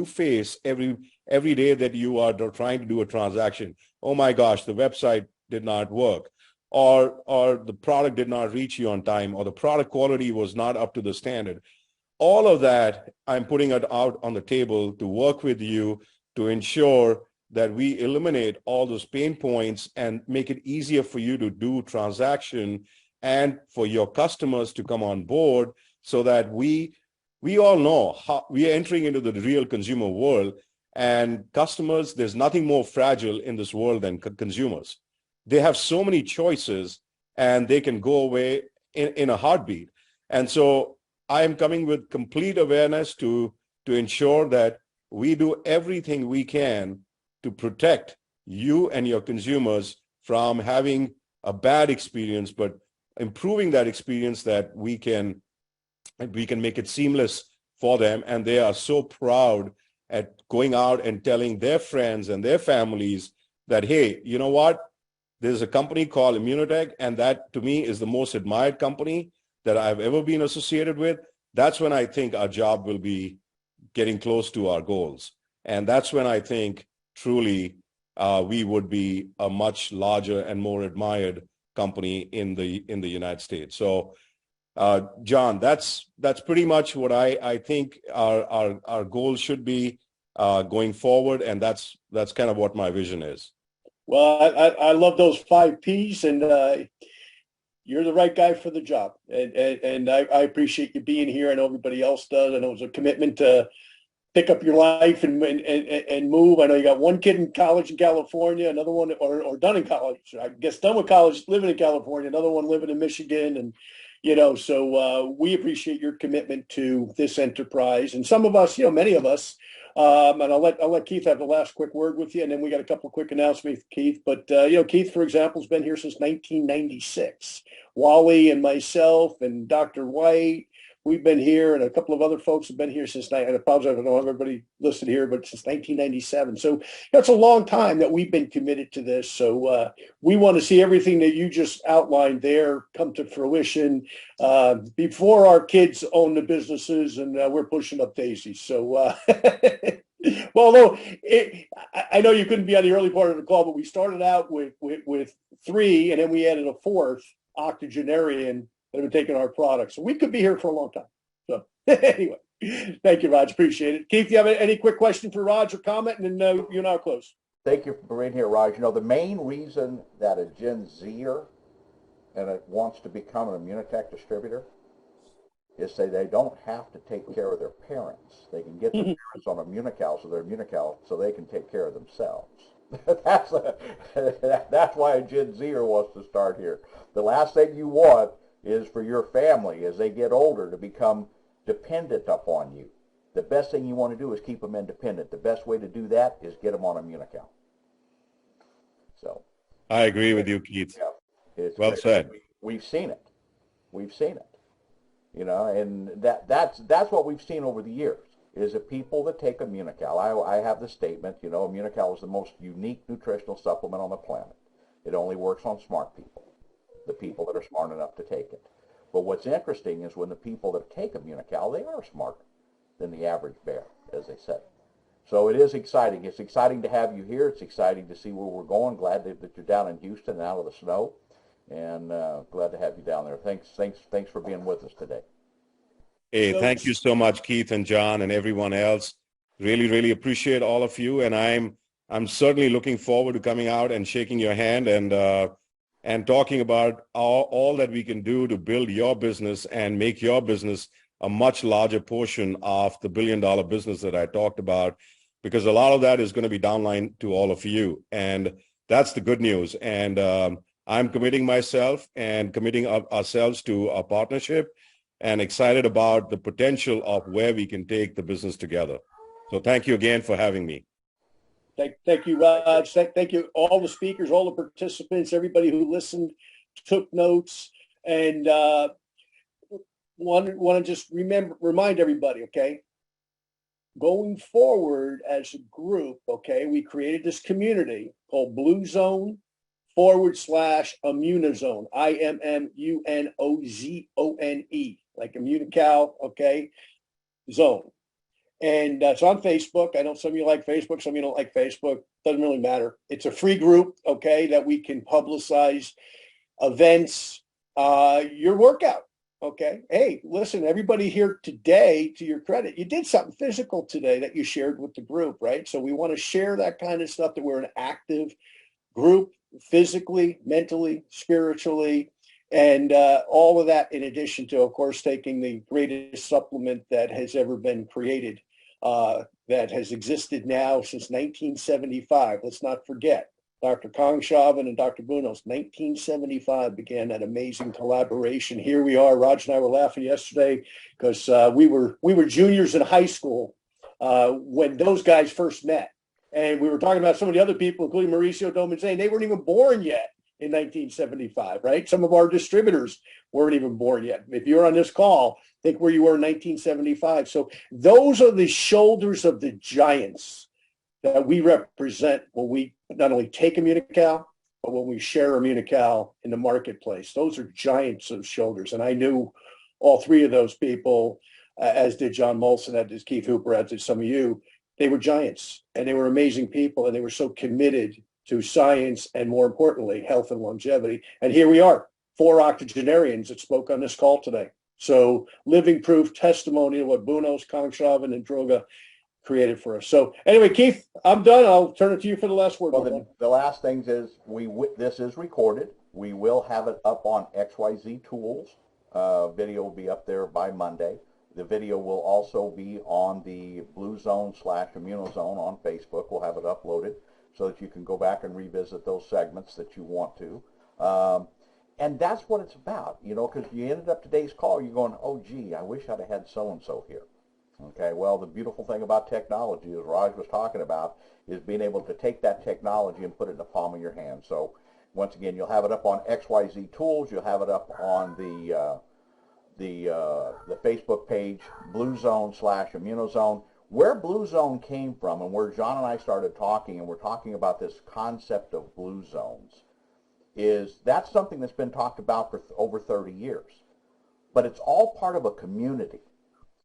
face every day that you are trying to do a transaction. Oh my gosh, the website did not work, or the product did not reach you on time, or the product quality was not up to the standard. All of that, I'm putting it out on the table to work with you to ensure that we eliminate all those pain points and make it easier for you to do transaction and for your customers to come on board, so that we all know how we are entering into the real consumer world, and customers, there's nothing more fragile in this world than consumers. They have so many choices and they can go away in a heartbeat. And so I am coming with complete awareness to ensure that we do everything we can to protect you and your consumers from having a bad experience, but improving that experience that we can make it seamless for them. And they are so proud at going out and telling their friends and their families that, hey, you know what? There's a company called Immunotech, and that to me is the most admired company that I've ever been associated with. That's when I think our job will be getting close to our goals. And that's when I think truly we would be a much larger and more admired company in the United States. So John, that's pretty much what I think our goal should be going forward, and that's kind of what my vision is. Well, I love those 5 Ps, and you're the right guy for the job. And I appreciate you being here. I know everybody else does. I know it's a commitment to pick up your life and move. I know you got one kid in college in California, another one or done in college. I guess done with college, living in California, another one living in Michigan, and so we appreciate your commitment to this enterprise. And some of us, many of us, and I'll let Keith have the last quick word with you, and then we got a couple of quick announcements, Keith. But Keith, for example, has been here since 1996. Wally and myself and Dr. White, we've been here, and a couple of other folks have been here since, I apologize, I don't have everybody listed here, but since 1997. So it's a long time that we've been committed to this. So we want to see everything that you just outlined there come to fruition before our kids own the businesses and we're pushing up daisies. So, well, although I know you couldn't be on the early part of the call, but we started out with 3, and then we added a 4th octogenarian that have been taking our products. So we could be here for a long time. So anyway, thank you, Raj. Appreciate it. Keith, do you have any quick question for Raj or comment? And then you and I'll close. Thank you for being here, Raj. The main reason that a Gen Zer and it wants to become an Immunotech distributor is they don't have to take care of their parents. They can get their parents on Immunical, so they're Immunical, so they can take care of themselves. That's why a Gen Zer wants to start here. The last thing you want is for your family, as they get older, to become dependent upon you. The best thing you want to do is keep them independent. The best way to do that is get them on Immunical. So, I agree with you, Keith. Yeah, well said. We've seen it. We've seen it. And that's what we've seen over the years, is that people that take Immunical, I have the statement, Immunical is the most unique nutritional supplement on the planet. It only works on smart people, the people that are smart enough to take it. But what's interesting is when the people that take Immunical, they are smarter than the average bear, as they say. So it is exciting. It's exciting to have you here. It's exciting to see where we're going. Glad that you're down in Houston and out of the snow, and glad to have you down there. Thanks for being with us today. Hey, thank you so much, Keith and John and everyone else. Really, really appreciate all of you, and I'm certainly looking forward to coming out and shaking your hand and talking about all that we can do to build your business and make your business a much larger portion of the billion-dollar business that I talked about, because a lot of that is going to be downline to all of you. And that's the good news. And I'm committing myself and committing ourselves to a partnership and excited about the potential of where we can take the business together. So thank you again for having me. Thank you, Raj. Thank you, all the speakers, all the participants, everybody who listened, took notes, and want to just remind everybody, okay, going forward as a group, okay, we created this community called Blue Zone /Immunozone, IMMUNOZONE, like Immunical, okay, zone. And it's on Facebook. I know some of you like Facebook, some of you don't like Facebook. Doesn't really matter. It's a free group, okay, that we can publicize events, your workout, okay? Hey, listen, everybody here today, to your credit, you did something physical today that you shared with the group, right? So we want to share that kind of stuff, that we're an active group, physically, mentally, spiritually, and all of that in addition to, of course, taking the greatest supplement that has ever been created, that has existed now since 1975. Let's not forget, Dr. Kongshaven and Dr. Bunos, 1975 began that amazing collaboration. Here we are. Raj and I were laughing yesterday because we were juniors in high school when those guys first met. And we were talking about some of the other people, including Mauricio Domenzane. They weren't even born yet in 1975, right? Some of our distributors weren't even born yet. If you're on this call, think where you were in 1975. So those are the shoulders of the giants that we represent when we not only take Immunical, but when we share Immunical in the marketplace. Those are giants of shoulders. And I knew all 3 of those people, as did John Molson, as did Keith Hooper, as did some of you. They were giants, and they were amazing people, and they were so committed to science and, more importantly, health and longevity. And here we are, 4 octogenarians that spoke on this call today. So living proof testimony of what Bunos, Kongshaven, and Droga created for us. So anyway, Keith, I'm done. I'll turn it to you for the last word. Well, the last things is this is recorded. We will have it up on XYZ Tools. Video will be up there by Monday. The video will also be on the Blue Zone / Immunozone on Facebook. We'll have it uploaded so that you can go back and revisit those segments that you want to. And that's what it's about, you know, because you ended up today's call, you're going, oh, gee, I wish I'd have had so-and-so here. Okay, well, the beautiful thing about technology, as Raj was talking about, is being able to take that technology and put it in the palm of your hand. So, once again, you'll have it up on XYZ Tools. You'll have it up on the Facebook page, Blue Zone / Immunozone. Where Blue Zone came from and where John and I started talking, and we're talking about this concept of blue zones, is that's something that's been talked about for over 30 years. But it's all part of a community.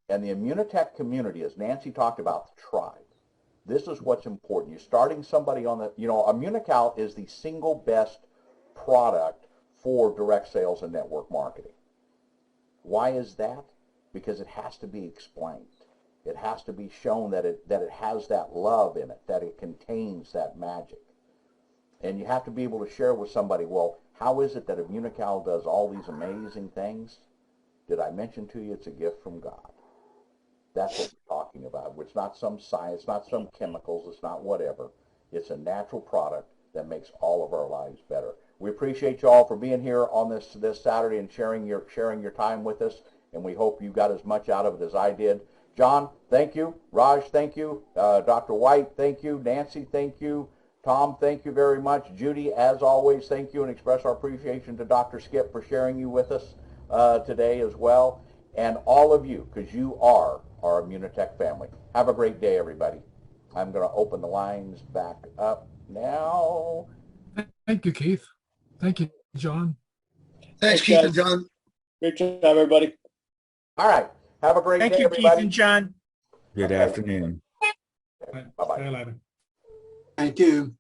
And the Immunotech community, as Nanci talked about, the tribe. This is what's important. You're starting somebody on the, you know, Immunical is the single best product for direct sales and network marketing. Why is that? Because it has to be explained. It has to be shown that it has that love in it, that it contains that magic. And you have to be able to share with somebody, well, how is it that Immunical does all these amazing things? Did I mention to you it's a gift from God? That's what we're talking about. It's not some science, it's not some chemicals, it's not whatever. It's a natural product that makes all of our lives better. We appreciate you all for being here on this Saturday and sharing your time with us, and we hope you got as much out of it as I did. John, thank you. Raj, thank you. Dr. White, thank you. Nanci, thank you. Tom, thank you very much. Judy, as always, thank you, and express our appreciation to Dr. Skip for sharing you with us today as well. And all of you, because you are our Immunotech family. Have a great day, everybody. I'm going to open the lines back up now. Thank you, Keith. Thank you, John. Thanks, Keith and John. Great job, everybody. All right. Have a great day, everybody. Thank you, Keith and John. Good afternoon. Bye-bye. See you later. Thank you.